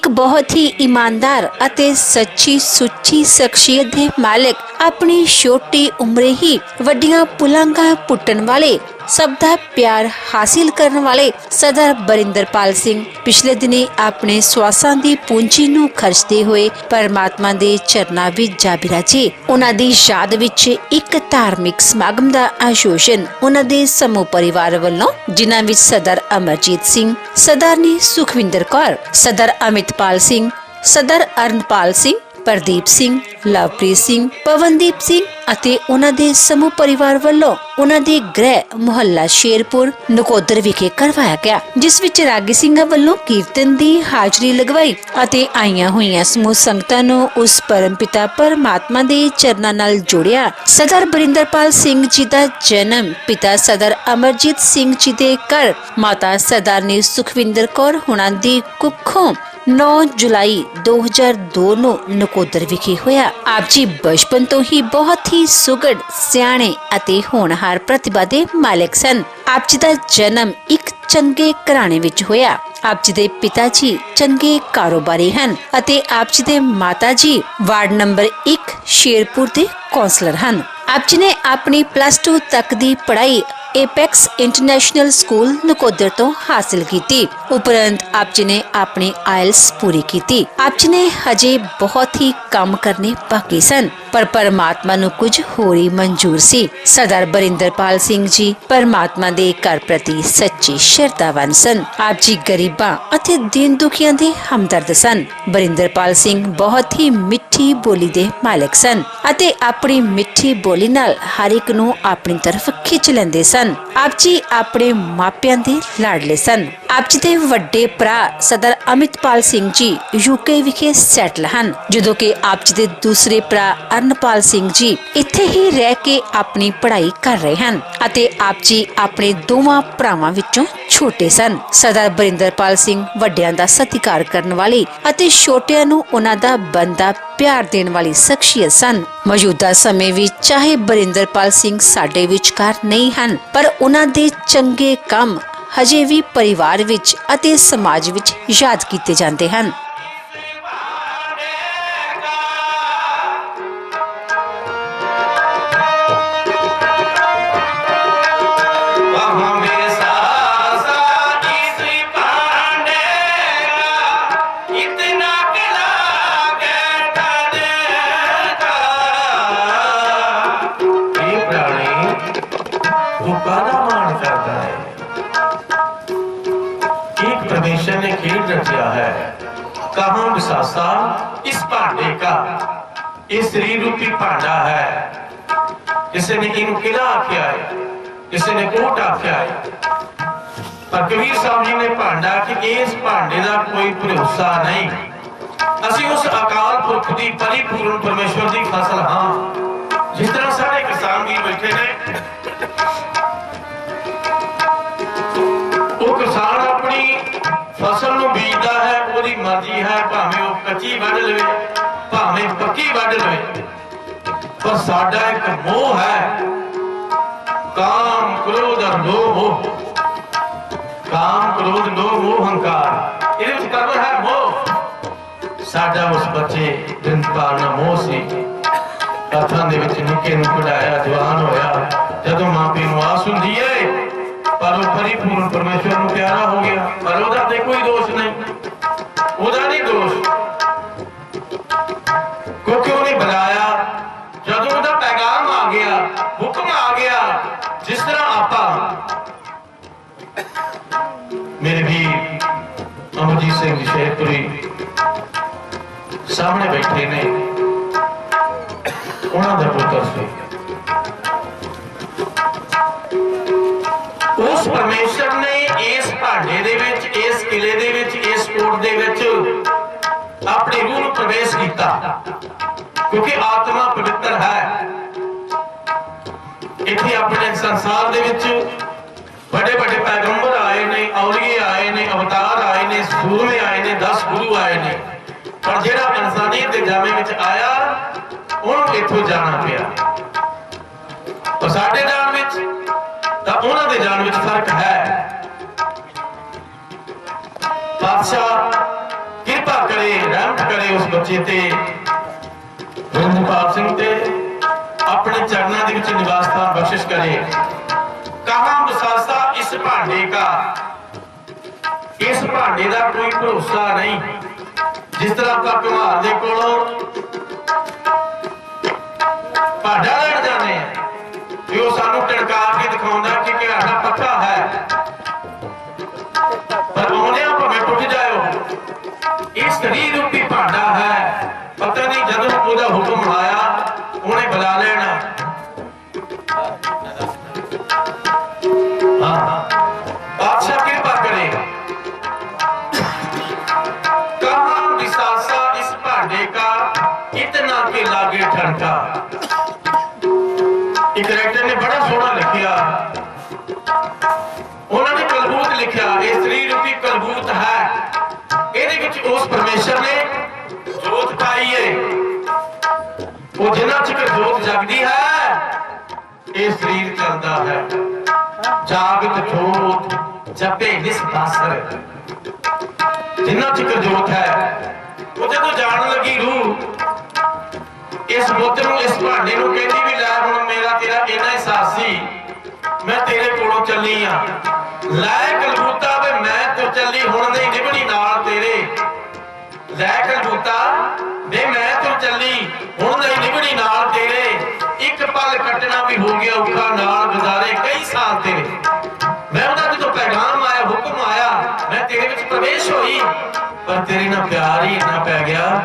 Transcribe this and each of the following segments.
एक बहुत ही ईमानदार ਅਤੇ सच्ची सुच्ची शख्सियत ਦੇ मालिक अपनी छोटी उम्रे ही ਵੱਡੀਆਂ ਪੁਲਾਂਘਾਂ ਪੁੱਟਣ वाले सब ਦਾ प्यार हासिल करने वाले सरदार बरिंदरपाल सिंह पिछले दिनी अपने ਸਵਾਸਾਂ ਦੀ ਪੂੰਜੀ ਨੂੰ ਖਰਚਦੇ ਹੋਏ परमात्मा ਦੇ ਚਰਨਾਂ ਵਿੱਚ ਜਾ ਬਿਰਾਜੇ। ਉਹਨਾਂ ਦੀ ਯਾਦ ਵਿੱਚ ਇੱਕ ਧਾਰਮਿਕ ਸਮਾਗਮ ਦਾ ਆਯੋਜਨ ਉਹਨਾਂ ਦੇ ਸਮੂਹ ਪਰਿਵਾਰ ਵੱਲੋਂ, ਜਿਨ੍ਹਾਂ ਵਿੱਚ सरदार अमरजीत सिंह, सरदारनी सुखविंदर कौर, सरदार अमितपाल सिंह, सरदार अरनपाल सिंह, प्रदीप सिंह, लवप्रीत सिंह, पवनदीप सिंह ਅਤੇ ਉਹਨਾਂ ਦੇ ਸਮੂਹ ਪਰਿਵਾਰ ਵੱਲੋਂ ਉਹਨਾਂ ਦੇ ਗ੍ਰਹਿ ਮੁਹੱਲਾ ਸ਼ੇਰਪੁਰ ਨਕੋਦਰ ਵਿਖੇ ਕਰਵਾਇਆ ਗਿਆ, ਜਿਸ ਵਿੱਚ ਰਾਗੀ ਸਿੰਘਾਂ ਵੱਲੋਂ ਕੀਰਤਨ ਦੀ ਹਾਜ਼ਰੀ ਲਗਵਾਈ ਅਤੇ ਆਈਆਂ ਹੋਈਆਂ ਸਮੂਹ ਸੰਗਤਾਂ ਨੂੰ ਉਸ ਪਰਮ ਪਿਤਾ ਪਰਮਾਤਮਾ ਦੇ ਚਰਨਾਂ ਨਾਲ ਜੋੜਿਆ। ਸਰਦਾਰ ਬਰਿੰਦਰਪਾਲ ਸਿੰਘ ਜੀ ਦਾ ਜਨਮ ਪਿਤਾ ਸਰਦਾਰ ਅਮਰਜੀਤ ਸਿੰਘ ਜੀ ਦੇ ਘਰ ਮਾਤਾ ਸਰਦਾਰਨੀ ਸੁਖਵਿੰਦਰ ਕੌਰ ਹੁਣਾਂ ਦੀ ਕੁੱਖੋਂ 9 जुलाई 2002 ਨੂੰ ਨਕੋਦਰ ਵਿਖੇ ਹੋਇਆ। ਆਪ ਜੀ ਬਚਪਨ ਤੋਂ ਹੀ ਬਹੁਤ ਹੀ ਸੁਗੜ, ਸਿਆਣੇ ਅਤੇ ਹੋਣਹਾਰ ਪ੍ਰਤਿਭਾ ਦੇ ਮਾਲਕ ਸਨ। ਆਪ ਜੀ ਦਾ ਜਨਮ ਇੱਕ ਚੰਗੇ ਘਰਾਣੇ ਵਿੱਚ ਹੋਇਆ। ਆਪ ਜੀ ਦੇ ਪਿਤਾ ਜੀ ਚੰਗੇ ਕਾਰੋਬਾਰੀ ਹਨ ਅਤੇ ਆਪ ਜੀ ਦੇ ਮਾਤਾ ਜੀ ਵਾਰਡ ਨੰਬਰ 1 ਸ਼ੇਰਪੁਰ ਦੇ ਕੌਂਸਲਰ ਹਨ। ਆਪ ਜੀ ਨੇ ਆਪਣੀ +2 ਤੱਕ ਦੀ ਪੜ੍ਹਾਈ एपेक्स इंटरनेशनल स्कूल नकोदर तो हासिल की। उपरंत आप जी ने अपनी आयल्स पूरी की। आप जी ने हजे बहुत ही काम करने बाकी सन, पर परमात्मा नू कुछ होर ही मंजूर सी। सरदार बरिंदरपाल सिंह जी परमात्मा दे घर प्रति सच्चे श्रद्धावान सन। आप जी गरीबां अते दीन दुखियां दे हमदर्द सन। बरिंदरपाल सिंह बहुत ही मिठी बोली दे मालिक सन अते अपनी मिठी बोली नाल हर एक नू अपनी तरफ खिंच लेंदे सन। आप जी अपने मापियां दे लाडले सन। आप जी दे वड्डे भरा सरदार अमितपाल सिंह जी यूके विखे सैटल हन, जदों कि आप जी दे दूसरे भरा अरनपाल सिंह जी इत्थे ही रह के अपनी पढ़ाई कर रहे हैं अते आप जी अपने दोवां भरावां विचों छोटे सन। सरदार बरिंदरपाल सिंह वड्डियां दा सत्कार करन वाली अते छोटियां नू उन्हां दा बनदा प्यार देण वाली शख्सियत सन। मौजूदा समय विच चाहे बरिंदरपाल सिंह साडे विचकार नहीं हन, पर उन्हां दे चंगे काम हजे भी परिवार विच अते समाज विच याद कीते जांदे हन। परमेश्वर ने खेल रचा है, कहाँ विसासा इस भांडे का, ये शरीर रूपी भांडा है। किसी ने इनू किला आख्या है, किसी ने कोट आख्या है, पर कबीर साहब जी ने भांडा कि इस भांडे का कोई भरोसा नहीं। असी उस अकाल पुरख की परिपूर्ण परमेश्वर की फसल हाँ। जिस तरह सारे किसान भी बैठे ने, वो किसान अपनी फसल नूं बीजदा है, ओदी मर्जी है, भावें वो कच्ची वढ लवे भावें पक्की वढ लवे, पर साडा एक मोह है, काम क्रोध और लोभ। काम क्रोध लोभ मोह हंकार, इहदे विच करवट है मोह। साडा उस बच्चे दिन पालना मोह सी। हत्थां दे विच निक्के नूं कढाया, जवान होया, जदों मां पिओ नूं आस हुंदी है, पर वो परिपूर्ण परमेश्वर को प्यारा हो गया। पर ओदा ते कोई दोष नहीं, ओदा नहीं दोष, क्योंकि उन्हें बुलाया। जदों ओदा पैगाम आ गया, हुक्म आ गया, जिस तरह आपा मेरे भी अमरजीत सिंह जी शेरपुरी सामने बैठे ने, उन्हां दा पुत्र सी। उस परमेश्वर ने इस भांडे दे विच, इस किले दे विच, इस कोट दे विच अपनी रूह नूं प्रवेश कीता, क्योंकि आत्मा पवित्र है। इत्थे अपने संसार दे विच बड़े बड़े पैगंबर आए ने, औलिए आए ने, अवतार आए ने, सूरमे आए ने, 10 गुरु आए ने, पर जिहड़ा इंसानियत दे जामे विच आया उहनूं इत्थों जाना पिया। और साडे जाण विच तां उहनां दे जाण विच फर्क है। पातशाह किरपा करे करे, रहमत करे उस बच्चे ते, गुरपाल सिंह ते, अपने चरणों के विच निवास स्थान बख्शिश करे। कहां बसासा इस भांडे का, इस भांडे का कोई भरोसा नहीं। जिस तरह आप घुमार दे कोलों भांडा लैण जाने कि वो सानू टड़का के दिखाउंदा कि घड़ा पक्का है, पर आउंदे भावें टुट जाओ। इस शरीर रूपी भांडा है, पता नहीं जदों ओहदा हुक्म आया उन्हें बुला लेना। हाँ, बादशाह कृपा करेगा। कहां विसासा इस भांडे का, इतना के लागे ठनका। एक राइटर ने बड़ा सोहना लिखिया, उन्होंने कलबूत लिखिया, ये शरीर रूपी कलबूत है, ਇਹਦੇ ਵਿੱਚ ਉਸ ਪਰਮੇਸ਼ਰ ਨੇ ਜੋਤ ਪਾਈ ਹੈ। ਉਹ ਜਿੰਨਾ ਚਿਰ ਜੋਤ ਜਗਦੀ ਹੈ ਇਹ ਸਰੀਰ ਚੱਲਦਾ ਹੈ। ਜਾਗਤ ਜੋਤ ਜਪੇ ਨਿਸਬਾਸਰ, ਜਿੰਨਾ ਚਿਰ ਜੋਤ ਹੈ ਉਹ ਜਦੋਂ ਜਾਣ ਲੱਗੀ ਰੂਹ ਇਸ ਬੁੱਤ ਨੂੰ, ਇਸ ਭਾਂਡੇ ਨੂੰ ਕਹਿੰਦੀ ਵੀ ਲੈ ਹੁਣ ਮੇਰਾ ਤੇਰਾ ਇੰਨਾ ਹੀ ਸਾਥ ਸੀ, ਮੈਂ ਤੇਰੇ ਕੋਲੋਂ ਚੱਲੀ ਆ। ਲੈ ਕਲਬੂਤਾ ਵੇ ਮੈਂ ਤੂੰ ਚੱਲੀ ਹੁਣ ਨਹੀਂ ਨਿਭਣੀ ਨਾਲ ਤੇਰੇ। ਲੈ ਕਲਬੂਤਾ ਵੇ ਮੈਂ ਤੂੰ ਚੱਲੀ ਹੁਣ ਨਹੀਂ ਨਿਭਣੀ ਨਾਲ ਤੇਰੇ। ਇੱਕ ਪਲ ਕੱਟਣਾ ਵੀ ਹੋ ਗਿਆ ਔਖਾ, ਨਾਲ ਗੁਜ਼ਾਰੇ ਕਈ ਸਾਲ ਤੇਰੇ। ਮੈਂ ਉਹਦਾ ਜਦੋਂ ਪੈਗਾਮ ਆਇਆ, ਹੁਕਮ ਆਇਆ, ਮੈਂ ਤੇਰੇ ਵਿੱਚ ਪ੍ਰਵੇਸ਼ ਹੋਈ, ਪਰ ਤੇਰੇ ਨਾਲ ਪਿਆਰ ਹੀ ਇੰਨਾ ਪੈ ਗਿਆ,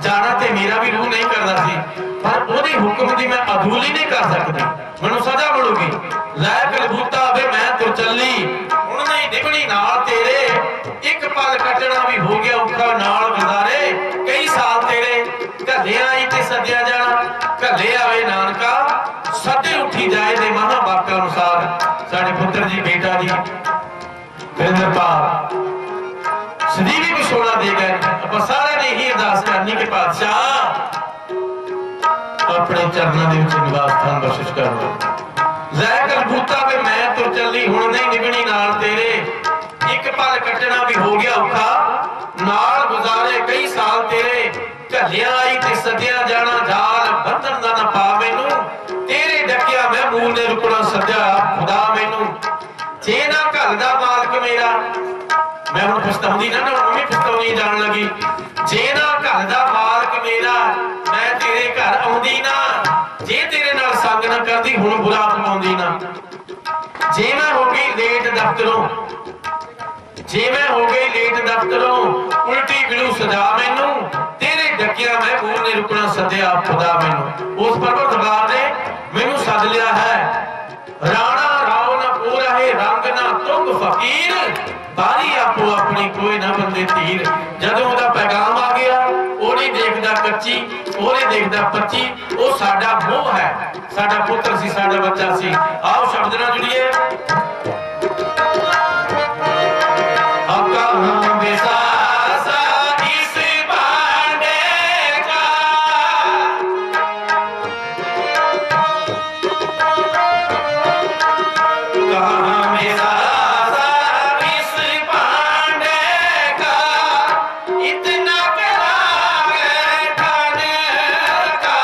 ਜਾਣਾ ਤੇ ਮੇਰਾ ਵੀ ਰੂਹ ਨਹੀਂ ਕਰਦਾ ਸੀ, ਪਰ ਉਹਦੇ ਹੁਕਮ ਦੀ ਮੈਂ ਅਦੂਲੀ ਨਹੀਂ ਕਰ ਸਕਦੀ, ਮੈਨੂੰ ਸਜ਼ਾ ਮਿਲੂਗੀ। ਲੈ ਕਲਬੂਤਾ ਵੇ ਮੈਂ ਤੂੰ ਚੱਲੀ ਹੁਣ ਨਹੀਂ ਨਿਭਣੀ ਨਾਲ ਤੇਰੇ। ਇੱਕ ਪਲ ਕੱਟਣਾ ਵੀ ਹੋ ਗਿਆ ਔਖਾ, ਨਾਲ ਗੁਜ਼ਾਰੇ ਕਈ ਸਾਲ ਤੇਰੇ। ਘੱਲਿਆ ਆਈ ਤੇ ਸੱਦਿਆ ਜਾਣਾ, ਘੱਲੇ ਆਵੇ ਨਾਨਕਾ, ਸੱਦੇ ਉੱਠੀ ਜਾਏ ਦੇ ਮਹਾਂ ਵਾਕਿਆ ਅਨੁਸਾਰ। ਸਾਡੇ ਪੁੱਤਰ ਜੀ, ਬੇਟਾ ਜੀ ਗੁਰਿੰਦਰਪਾਲ ਸਦੀਵੀ ਵਿਛੋੜਾ ਦੇ ਗਏ। ਆਪਾਂ ਸਾਰਿਆਂ ਨੇ ਇਹੀ ਅਰਦਾਸ ਕਰਨੀ ਕਿ ਪਾਤਸ਼ਾਹ ਆਪਣੇ ਚਰਨਾਂ ਦੇ ਵਿੱਚ ਨਿਵਾਸ ਸਥਾਨ ਬਖਸ਼ਿਸ਼ ਕਰੋ। ਲੈ ਕਲਬੂਤਾ ਵੇ ਮੈਂ ਤੁਰ ਚੱਲੀ ਹੁਣ ਨਹੀਂ ਨਿਭਣੀ ਨਾਲ ਤੇਰੇ। ਇੱਕ ਪਲ ਕੱਟਣਾ ਵੀ ਹੋ ਗਿਆ ਔਖਾ, ਨਾਲ ਗੁਜ਼ਾਰੇ ਕਈ ਸਾਲ ਤੇਰੇ। ਘੱਲਿਆ ਆਈ ਤੇ ਸੱਦਿਆ ਜਾਣਾ, ਜਾਲ ਬੰਧਨ ਦਾ ਨਾ ਪਾ ਮੈਨੂੰ, ਤੇਰੇ ਡੱਕਿਆ ਮੈਂ ਮੂਲ ਨੇ ਰੁਕਣਾ ਸੱਦਿਆ ਖੁਦਾ ਮੈਨੂੰ। ਜੇ ਨਾ ਘੱਲਦਾ ਮਾਲਕ ਮੇਰਾ, ਮੈਂ ਹੁਣ ਪਛਤਾਉਂਦੀ ਨਾ, ਹੁਣ ਵੀ ਪਛਤਾਉਣੀ ਜਾਣ ਲੱਗੀ। ਜੇ ਨਾ ਘੱਲਦਾ ਮਾਲਕ ਮੇਰਾ, ਮੈਂ ਤੇਰੇ ਘਰ ਆਉਂਦੀ ਨਾ। ਜੇ ਤੇਰੇ ਨਾਲ ਸੰਗ ਨਾ ਕਰਦੀ ਹੁਣ ਬੁਰਾ ਪਾਉਂਦੀ ਨਾ। ਜੇ ਮੈਂ ਹੋ ਗਈ ਲੇਟ ਦਫ਼ਤਰੋਂ, ਜੇ ਮੈਂ ਹੋ ਗਈ ਲੇਟ ਦਫ਼ਤਰੋਂ, ਉਲਟੀ ਮਿਲੂ ਸਜ਼ਾ ਮੈਨੂੰ, ਤੇਰੇ ਡੱਕਿਆ ਮੈਂ ਮੂੰਹ ਨੇ ਰੁਕਣਾ ਸੱਦਿਆ ਖੁਦਾ ਮੈਨੂੰ। ਉਸ ਪਰਵਰਦਗਾਰ ਨੇ ਮੈਨੂੰ ਸੱਦ ਲਿਆ ਹੈ। ਰਾਣਾ ਰਾਉ ਨਾ ਪੋ ਰਹੇ ਰੰਗ ਨਾ ਤੁੰਗ ਫਕੀਰ, ਬਾਰੀ ਆਪੋ ਆਪਣੀ ਕੋਈ ਨਾ ਬੰਦੇ ਧੀਰ। ਜਦੋਂ ਉਹਦਾ ਪੈਗਾਮ ਆ ਗਿਆ, ਉਹ ਨਹੀਂ ਦੇਖਦਾ ਕੱਚੀ, ਉਹ ਨਹੀਂ ਦੇਖਦਾ ਪੱਚੀ, ਉਹ ਸਾਡਾ ਮੋਹ ਹੈ, ਸਾਡਾ ਪੁੱਤਰ ਸੀ, ਸਾਡਾ ਬੱਚਾ ਸੀ। ਆਓ ਸ਼ਬਦ ਨਾਲ ਜੁੜੀਏ। ਕਹਾਂ ਵਿਸਾਸਾ ਇਸ ਭਾਂਡੇ ਕਾ, ਕਹਾਂ ਵਿਸਾਸਾ ਇਸ ਭਾਂਡੇ ਕਾ, ਇਤਨਾ ਕੇ ਲਾਗੇ ਠਨਕਾ।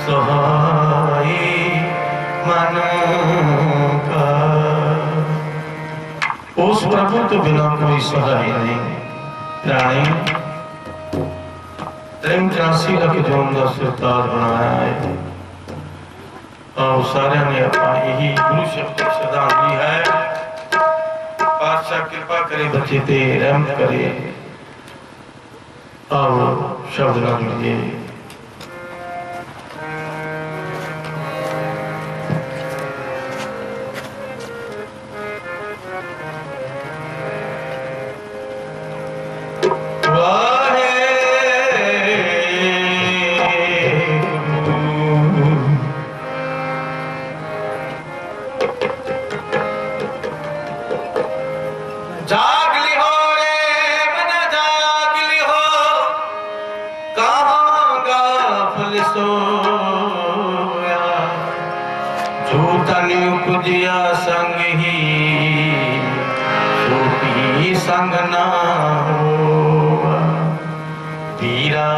सहाय मन का। उस प्रभु तो बिना कोई सहाय नहीं। रानी 83 लख जोन का सरताज बनाया है। और सारे ने अपना यही गुरु शब्द श्रद्धांजलि है। पातशाह कृपा करे बच्चे ते रहम करे और शब्द न जुड़िए। जाग ली हो रे मना जाग ली हो, कहाँ गाफिल सोया। झूठा नी उपजिया संग ही, झूठी संग ना होवा। पीरा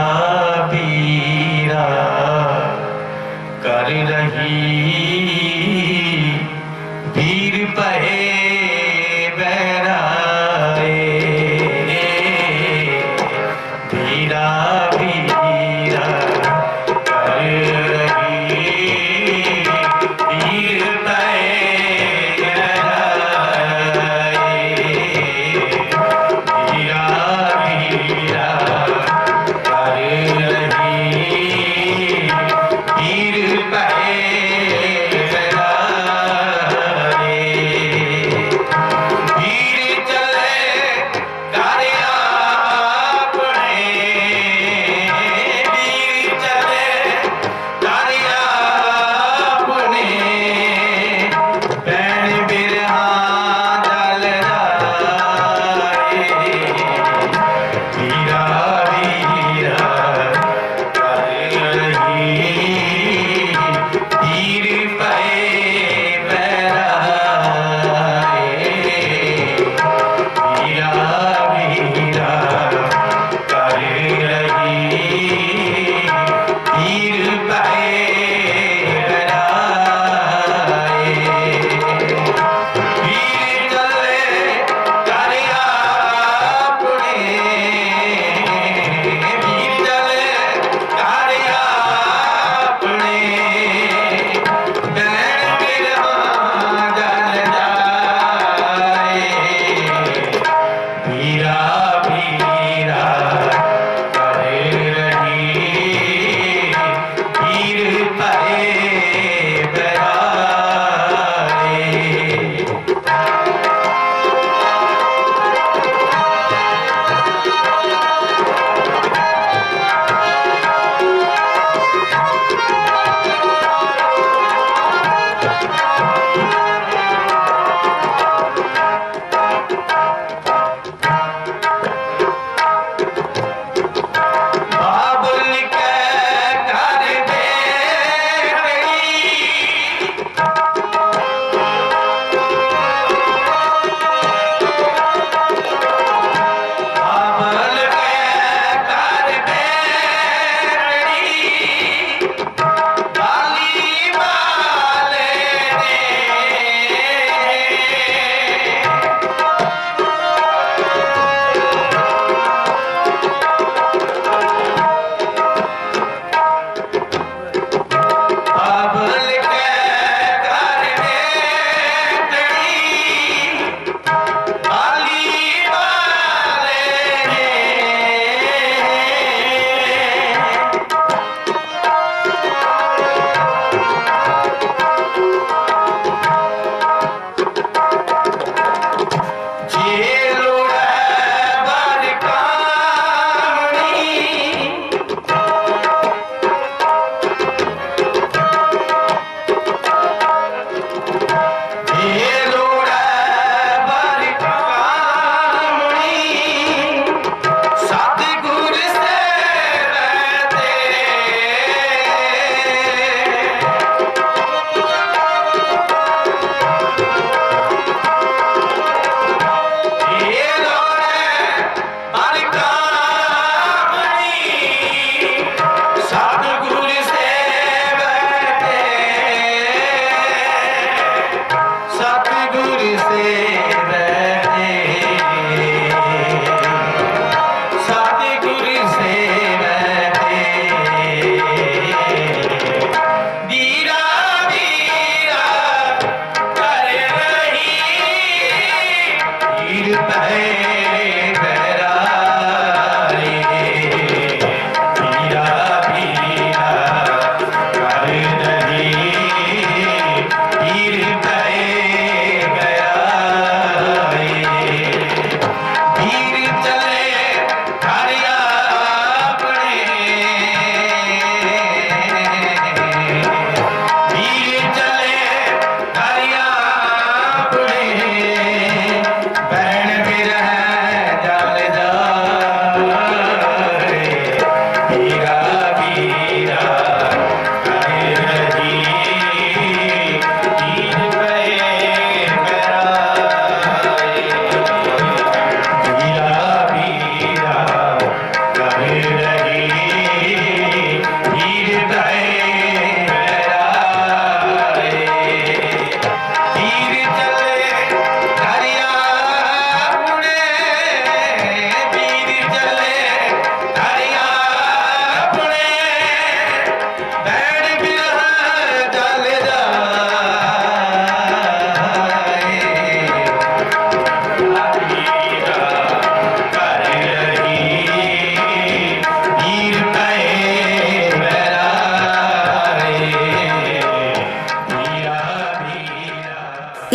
पीरा कर रही पीर पहे बैरा पीरा पीरा कर रही पीर पैरा पीरा पीरा कर रही पीर पैरा।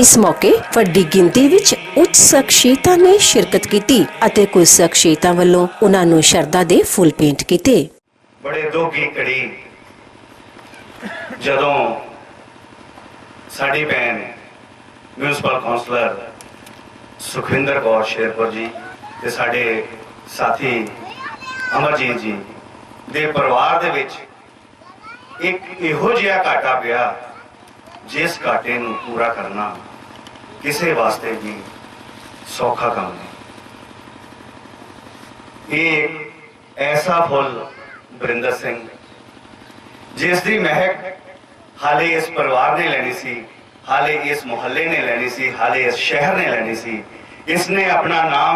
इस मौके ਵੱਡੀ ਗਿਣਤੀ ਵਿੱਚ ਉੱਚ ਸ਼ਖਸੀਅਤਾਂ ਨੇ ਸ਼ਿਰਕਤ ਕੀਤੀ ਅਤੇ ਕੁਝ ਸ਼ਖਸੀਅਤਾਂ ਵੱਲੋਂ ਉਹਨਾਂ ਨੂੰ ਸ਼ਰਧਾ ਦੇ ਫੁੱਲ ਭੇਂਟ ਕੀਤੇ। बड़े दुख की घड़ी जदों साड़ी भैन म्यूनसिपल कौंसलर सुखविंदर कौर शेरपुर जी ते साडे साथी अमरजीत जी दे परिवार दे विच एक इहो जिहा घाटा पिया जिस घाटे नूं पूरा करना किसी वास्ते भी सौखा काम नहीं। ये ऐसा फुल बरिंदर सिंह जिस दी महक हाले इस परिवार ने लैनी सी, हाले इस मुहल्ले ने लैनी सी, हाले इस शहर ने लैनी सी। इसने अपना नाम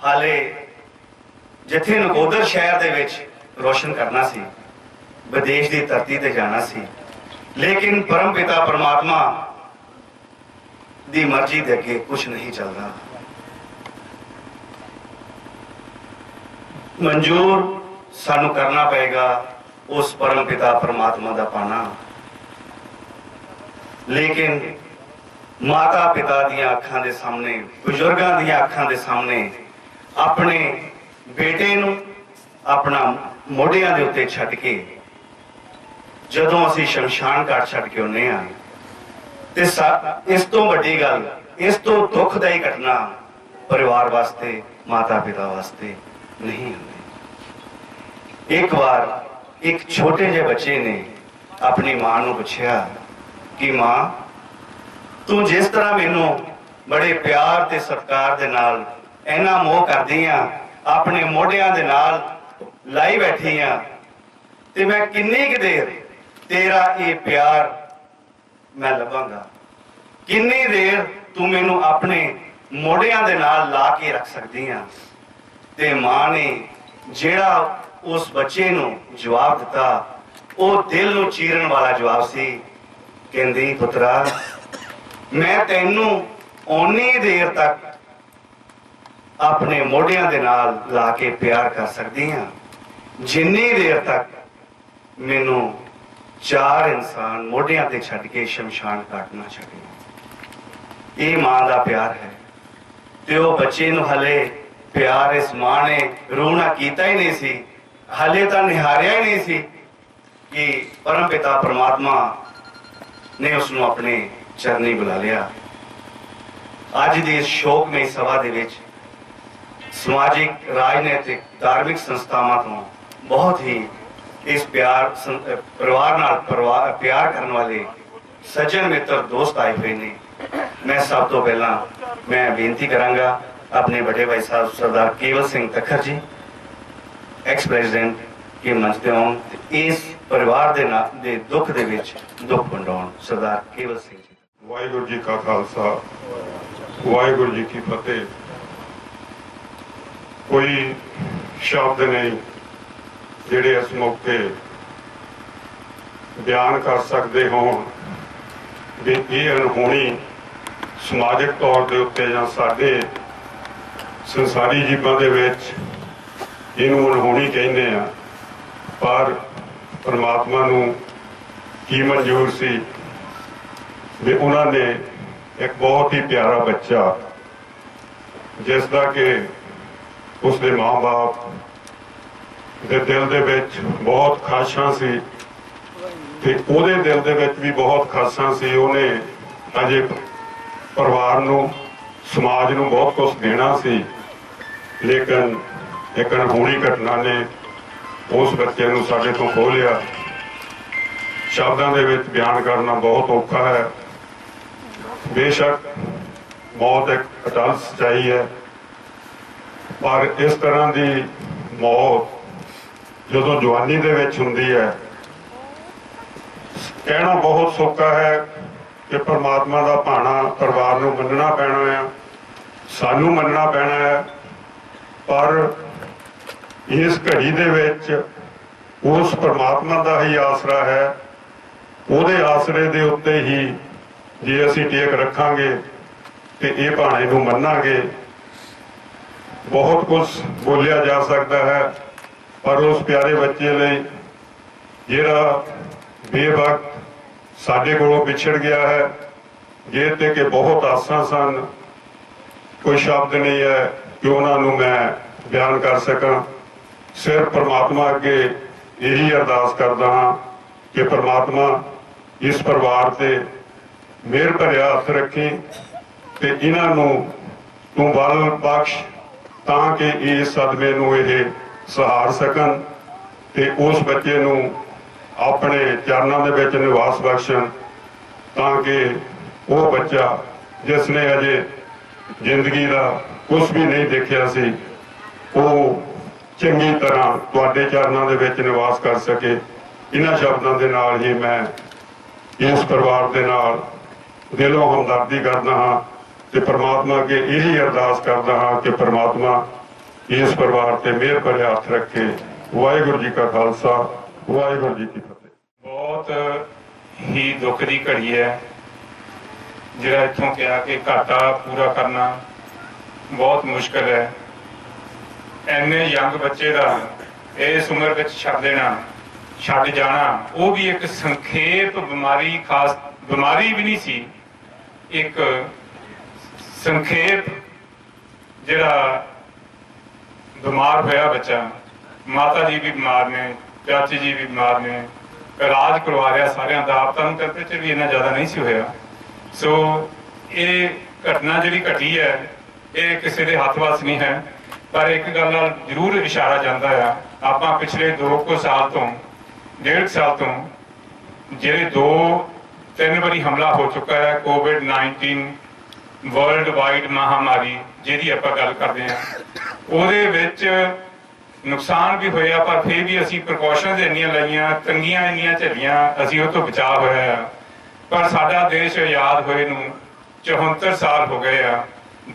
हाले जिथे नकोदर शहर दे विच रोशन करना सी, विदेश की धरती ते जाना सी, लेकिन परम पिता परमात्मा दी मर्जी दे अगे कुछ नहीं चलता। मंजूर सानू करना पएगा उस परम पिता परमात्मा दा पाना, लेकिन माता पिता दियां अखां दे सामने, बुजुर्गां दियां अखां दे सामने अपने बेटे नू अपना मोढियां दे उत्ते छड्ड के जदों असीं शमशान घाट छड्ड के आउंदे हां ते इस तो वड्डी गल, इस तो दुखदाई घटना परिवार वास्ते, माता पिता वास्ते नहीं होंदी। एक बार एक छोटे जे बच्चे ने अपनी मां नू पुछया कि मां तू जिस तरह मैनू बड़े प्यार ते सत्कार दे नाल इन्ना मोह करदी आ, अपने मोढियां दे नाल लाई बैठी आ, ते मैं किन्नी क देर तेरा ये प्यार मैं लभांगा, किन्नी देर तू मैनू अपने मोढियां दे नाल ला के रख सकदी आ। ते मां ने जेड़ा उस बच्चे नू जवाब दिता वो दिल नू चीरन वाला जवाब सी। कहंदी पुत्रा मैं तैनू ओनी देर तक अपने मोढियां दे नाल ला के प्यार कर सकदी हां जिन्नी देर तक मैनू चार इंसान मोढियां ते छड्ड के शमशान घाट ना छड्डे। ये मां दा प्यार है ते वो बच्चे नू हले प्यार इस मां ने रूना कीता ही नहीं सी, हले तो निहारिया ही नहीं सी कि परम पिता परमात्मा ने उसनू अपने चरनी बुला लिया। अज दी इस शोकमई सभा दे विच समाजिक, राजनैतिक, धार्मिक संस्थावां तो बहुत ही इस प्यार परिवार नाल प्यार करने वाले सज्जन मित्र दोस्त आए हुए ने। मैं सब तो पहला मैं बेनती करांगा अपने बड़े भाई साहब सरदार केवल सिंह तखर जी एक्स प्रेसिडेंट के मंच ते आउण ते इस परिवार दे दुख दे विच दुख वंडाउण। सरदार केवल सिंह जी। वाहिगुरू जी का खालसा, वाहिगुरू जी की फतेह। कोई शब्द नहीं जिहड़े इस मौके बयान कर सकते हो भी ये अनहोनी समाजिक तौर के उत्ते जां साडे संसारी जीवां दे विच इहनूं अनहोनी कहने आ, पर परमात्मा नूं की मंजूर सी भी उन्होंने एक बहुत ही प्यारा बच्चा जिसका कि उसके माँ बाप दे दिल दे विच बहुत खाशां सी ते ओहदे दिल दे विच भी बहुत खासां सी। उन्हें अजे परिवार नूं, समाज नूं बहुत कुछ देना सी, लेकिन एक अनहोनी घटना ने उस बच्चे नूं साडे तों खोह लिया। शब्दां दे विच बयान करना बहुत औखा है। बेशक मौत एक अटल सच्चाई है, पर इस तरह की मौत जो जवानी दे विच हुंदी है, कहना बहुत सौखा है कि परमात्मा का भाना परिवार नूं मनना पैना है, सानू मनना पैना है, पर इस घड़ी दे विच उस परमात्मा का ही आसरा है। उहदे आसरे दे उत्ते ही जे असीं टेक रखांगे ते इह भाणे नूं मन्नांगे। बहुत कुछ बोलिया जा सकता है, पर उस प्यारे बच्चे लई जिहड़ा बेवक्त साडे कोलों पिछड़ गया है, ਜੇ ਤੇ ਕਿ ਬਹੁਤ ਆਸਾਂ ਸਨ। ਕੋਈ ਸ਼ਬਦ ਨਹੀਂ ਹੈ ਕਿ ਉਹਨਾਂ ਨੂੰ ਮੈਂ ਬਿਆਨ ਕਰ ਸਕਾਂ। ਸਿਰਫ ਪ੍ਰਮਾਤਮਾ ਅੱਗੇ ਇਹੀ ਅਰਦਾਸ ਕਰਦਾ ਹਾਂ ਕਿ ਪ੍ਰਮਾਤਮਾ ਇਸ ਪਰਿਵਾਰ ਤੇ ਮਿਹਰ ਭਰਿਆ ਹੱਥ ਰੱਖੀ ਤੇ ਇਹਨਾਂ ਨੂੰ ਤੂੰ ਬਲ ਬਖਸ਼ ਤਾਂ ਕਿ ਇਸ ਸਦਮੇ ਨੂੰ ਇਹ ਸਹਾਰ ਸਕਣ ਤੇ ਉਸ ਬੱਚੇ ਨੂੰ ਆਪਣੇ ਚਰਨਾਂ ਦੇ ਵਿੱਚ ਨਿਵਾਸ ਬਖਸ਼ਣ, ਤਾਂ ਕਿ ਉਹ ਬੱਚਾ ਜਿਸ ਨੇ ਅਜੇ ਜ਼ਿੰਦਗੀ ਦਾ ਕੁਝ ਵੀ ਨਹੀਂ ਦੇਖਿਆ ਸੀ ਉਹ ਚੰਗੀ ਤਰ੍ਹਾਂ ਤੁਹਾਡੇ ਚਰਨਾਂ ਦੇ ਵਿੱਚ ਨਿਵਾਸ ਕਰ ਸਕੇ। ਇਹਨਾਂ ਸ਼ਬਦਾਂ ਦੇ ਨਾਲ ਹੀ ਮੈਂ ਇਸ ਪਰਿਵਾਰ ਦੇ ਨਾਲ ਦਿਲੋਂ ਹਮਦਰਦੀ ਕਰਦਾ ਹਾਂ ਤੇ ਪ੍ਰਮਾਤਮਾ ਅੱਗੇ ਇਹੀ ਅਰਦਾਸ ਕਰਦਾ ਹਾਂ ਕਿ ਪ੍ਰਮਾਤਮਾ ਇਸ ਪਰਿਵਾਰ ਤੇ ਮਿਹਰ ਭਰਿਆ ਹੱਥ ਰੱਖੇ। ਵਾਹਿਗੁਰੂ ਜੀ ਕਾ ਖਾਲਸਾ, ਵਾਹਿਗੁਰੂ ਜੀ ਕੀ ਫਤਿਹ। ਬਹੁਤ ਹੀ ਦੁੱਖ ਦੀ ਘੜੀ ਹੈ ਜਿਹੜਾ ਇੱਥੋਂ ਕਿਹਾ ਕਿ ਘਾਟਾ ਪੂਰਾ ਕਰਨਾ ਬਹੁਤ ਮੁਸ਼ਕਲ ਹੈ। ਐਨੇ ਯੰਗ ਬੱਚੇ ਦਾ ਇਸ ਉਮਰ ਵਿੱਚ ਛੱਡ ਜਾਣਾ, ਉਹ ਵੀ ਇੱਕ ਸੰਖੇਪ ਬਿਮਾਰੀ, ਖਾਸ ਬਿਮਾਰੀ ਵੀ ਨਹੀਂ ਸੀ, ਇੱਕ ਸੰਖੇਪ ਜਿਹੜਾ ਬਿਮਾਰ ਹੋਇਆ ਬੱਚਾ। ਮਾਤਾ ਜੀ ਵੀ ਬਿਮਾਰ ਨੇ, ਚਾਚੀ ਜੀ ਵੀ ਬਿਮਾਰ ਨੇ, ਇਲਾਜ ਕਰਵਾ ਰਿਹਾ ਸਾਰਿਆਂ ਦਾ। ਆਪ ਤਾਂ ਟੈਂਪਰੇਚਰ ਵੀ ਇੰਨਾ ਜ਼ਿਆਦਾ ਨਹੀਂ ਸੀ ਹੋਇਆ। ਸੋ ਇਹ ਘਟਨਾ ਜਿਹੜੀ ਘਟੀ ਹੈ ਇਹ ਕਿਸੇ ਦੇ ਹੱਥ ਵੱਸ ਨਹੀਂ ਹੈ, ਪਰ ਇੱਕ ਗੱਲ ਨਾਲ ਜ਼ਰੂਰ ਇਸ਼ਾਰਾ ਜਾਂਦਾ ਆ। ਆਪਾਂ ਪਿਛਲੇ 2 ਸਾਲ ਤੋਂ 1.5 ਸਾਲ ਤੋਂ ਜਿਹੜੇ 2-3 ਵਾਰੀ ਹਮਲਾ ਹੋ ਚੁੱਕਾ ਹੈ ਕੋਵਿਡ-19 ਵਰਲਡ ਵਾਈਡ ਮਹਾਮਾਰੀ ਜਿਹਦੀ ਆਪਾਂ ਗੱਲ ਕਰਦੇ ਹਾਂ, ਉਹਦੇ ਵਿੱਚ ਨੁਕਸਾਨ ਵੀ ਹੋਇਆ, ਪਰ ਫਿਰ ਵੀ ਅਸੀਂ ਪ੍ਰੀਕਾਸ਼ਨਸ ਇੰਨੀਆਂ ਲਈਆਂ, ਤੰਗੀਆਂ ਇੰਨੀਆਂ ਝੱਲੀਆਂ, ਅਸੀਂ ਉਹ ਤੋਂ ਬਚਾਅ ਹੋਇਆ ਆ। ਪਰ ਸਾਡਾ ਦੇਸ਼ ਆਜ਼ਾਦ ਹੋਏ ਨੂੰ 74 ਸਾਲ ਹੋ ਗਏ ਆ।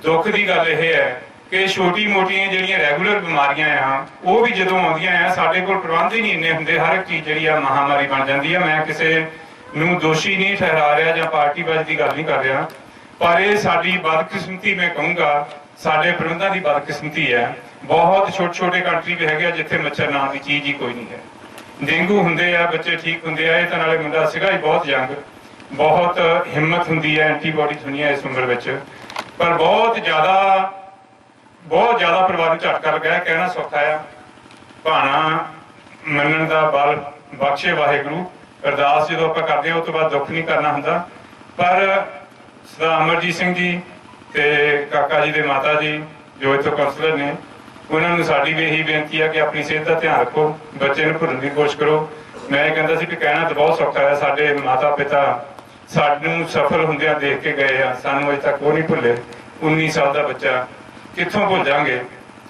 ਦੁੱਖ ਦੀ ਗੱਲ ਇਹ ਹੈ ਕਿ ਛੋਟੀ-ਮੋਟੀਆਂ ਜਿਹੜੀਆਂ ਰੈਗੂਲਰ ਬਿਮਾਰੀਆਂ ਆ ਉਹ ਵੀ ਜਦੋਂ ਆਉਂਦੀਆਂ ਆ ਸਾਡੇ ਕੋਲ ਪ੍ਰਬੰਧ ਹੀ ਨਹੀਂ ਇੰਨੇ ਹੁੰਦੇ। ਹਰ ਇੱਕ ਚੀਜ਼ ਜਿਹੜੀ ਆ ਮਹਾਮਾਰੀ ਬਣ ਜਾਂਦੀ ਆ। ਮੈਂ ਕਿਸੇ ਨੂੰ ਦੋਸ਼ੀ ਨਹੀਂ ਠਹਿਰਾ ਰਿਹਾ ਜਾਂ ਪਾਰਟੀਬਾਜ਼ੀ ਦੀ ਗੱਲ ਨਹੀਂ ਕਰ ਰਿਹਾ, ਪਰ ਇਹ ਸਾਡੀ ਬਦਕਿਸਮਤੀ, ਮੈਂ ਕਹੂੰਗਾ ਸਾਡੇ ਪ੍ਰਬੰਧਾਂ ਦੀ ਬਦਕਿਸਮਤੀ ਹੈ। ਬਹੁਤ ਛੋਟੇ ਕੰਟਰੀ ਵੀ ਹੈਗੇ ਆ ਜਿੱਥੇ ਮੱਛਰ ਨਾਮ ਦੀ ਚੀਜ਼ ਹੀ ਕੋਈ ਨਹੀਂ ਹੈ। ਡੇਂਗੂ ਹੁੰਦੇ ਆ, ਬੱਚੇ ਠੀਕ ਹੁੰਦੇ ਆ। ਇਹ ਤਾਂ ਨਾਲੇ ਮੁੰਡਾ ਸੀਗਾ ਹੀ ਬਹੁਤ ਯੰਗ, ਬਹੁਤ ਹਿੰਮਤ ਹੁੰਦੀ ਹੈ, ਐਂਟੀਬਾਡੀਜ਼ ਹੁੰਦੀਆਂ ਇਸ ਉਮਰ ਵਿੱਚ, ਪਰ ਬਹੁਤ ਜ਼ਿਆਦਾ ਪਰਿਵਾਰ ਨੂੰ ਝਟਕਾ ਲੱਗਾ। ਕਹਿਣਾ ਸੌਖਾ ਆ, ਭਾਣਾ ਮੰਨਣ ਦਾ ਬਲ ਬਖਸ਼ੇ ਵਾਹਿਗੁਰੂ। ਅਰਦਾਸ ਜਦੋਂ ਆਪਾਂ ਕਰਦੇ ਹਾਂ ਉਸ ਤੋਂ ਬਾਅਦ ਦੁੱਖ ਨਹੀਂ ਕਰਨਾ ਹੁੰਦਾ। ਪਰ ਸਰਦਾਰ ਅਮਰਜੀਤ ਸਿੰਘ ਜੀ ਤੇ ਕਾਕਾ ਜੀ ਦੇ ਮਾਤਾ ਜੀ ਜੋ ਇੱਥੋਂ ਕਾਉਂਸਲਰ ਨੇ, ਉਹਨਾਂ ਨੂੰ ਸਾਡੀ ਵੀ ਇਹੀ ਬੇਨਤੀ ਹੈ ਕਿ ਆਪਣੀ ਸਿਹਤ ਦਾ ਧਿਆਨ ਰੱਖੋ, ਬੱਚੇ ਨੂੰ ਭੁੱਲਣ ਦੀ ਕੋਸ਼ਿਸ਼ ਕਰੋ। ਮੈਂ ਇਹ ਕਹਿੰਦਾ ਸੀ ਕਿ ਕਹਿਣਾ ਤਾਂ ਬਹੁਤ ਸੌਖਾ ਹੈ। ਸਾਡੇ ਮਾਤਾ ਪਿਤਾ ਸਾਨੂੰ ਸਫਲ ਹੁੰਦਿਆਂ ਦੇਖ ਕੇ ਗਏ ਆ, ਸਾਨੂੰ ਅਜੇ ਤੱਕ ਉਹ ਨਹੀਂ ਭੁੱਲੇ। 19 ਸਾਲ ਦਾ ਬੱਚਾ ਕਿੱਥੋਂ ਭੁੱਲ ਜਾਵਾਂਗੇ।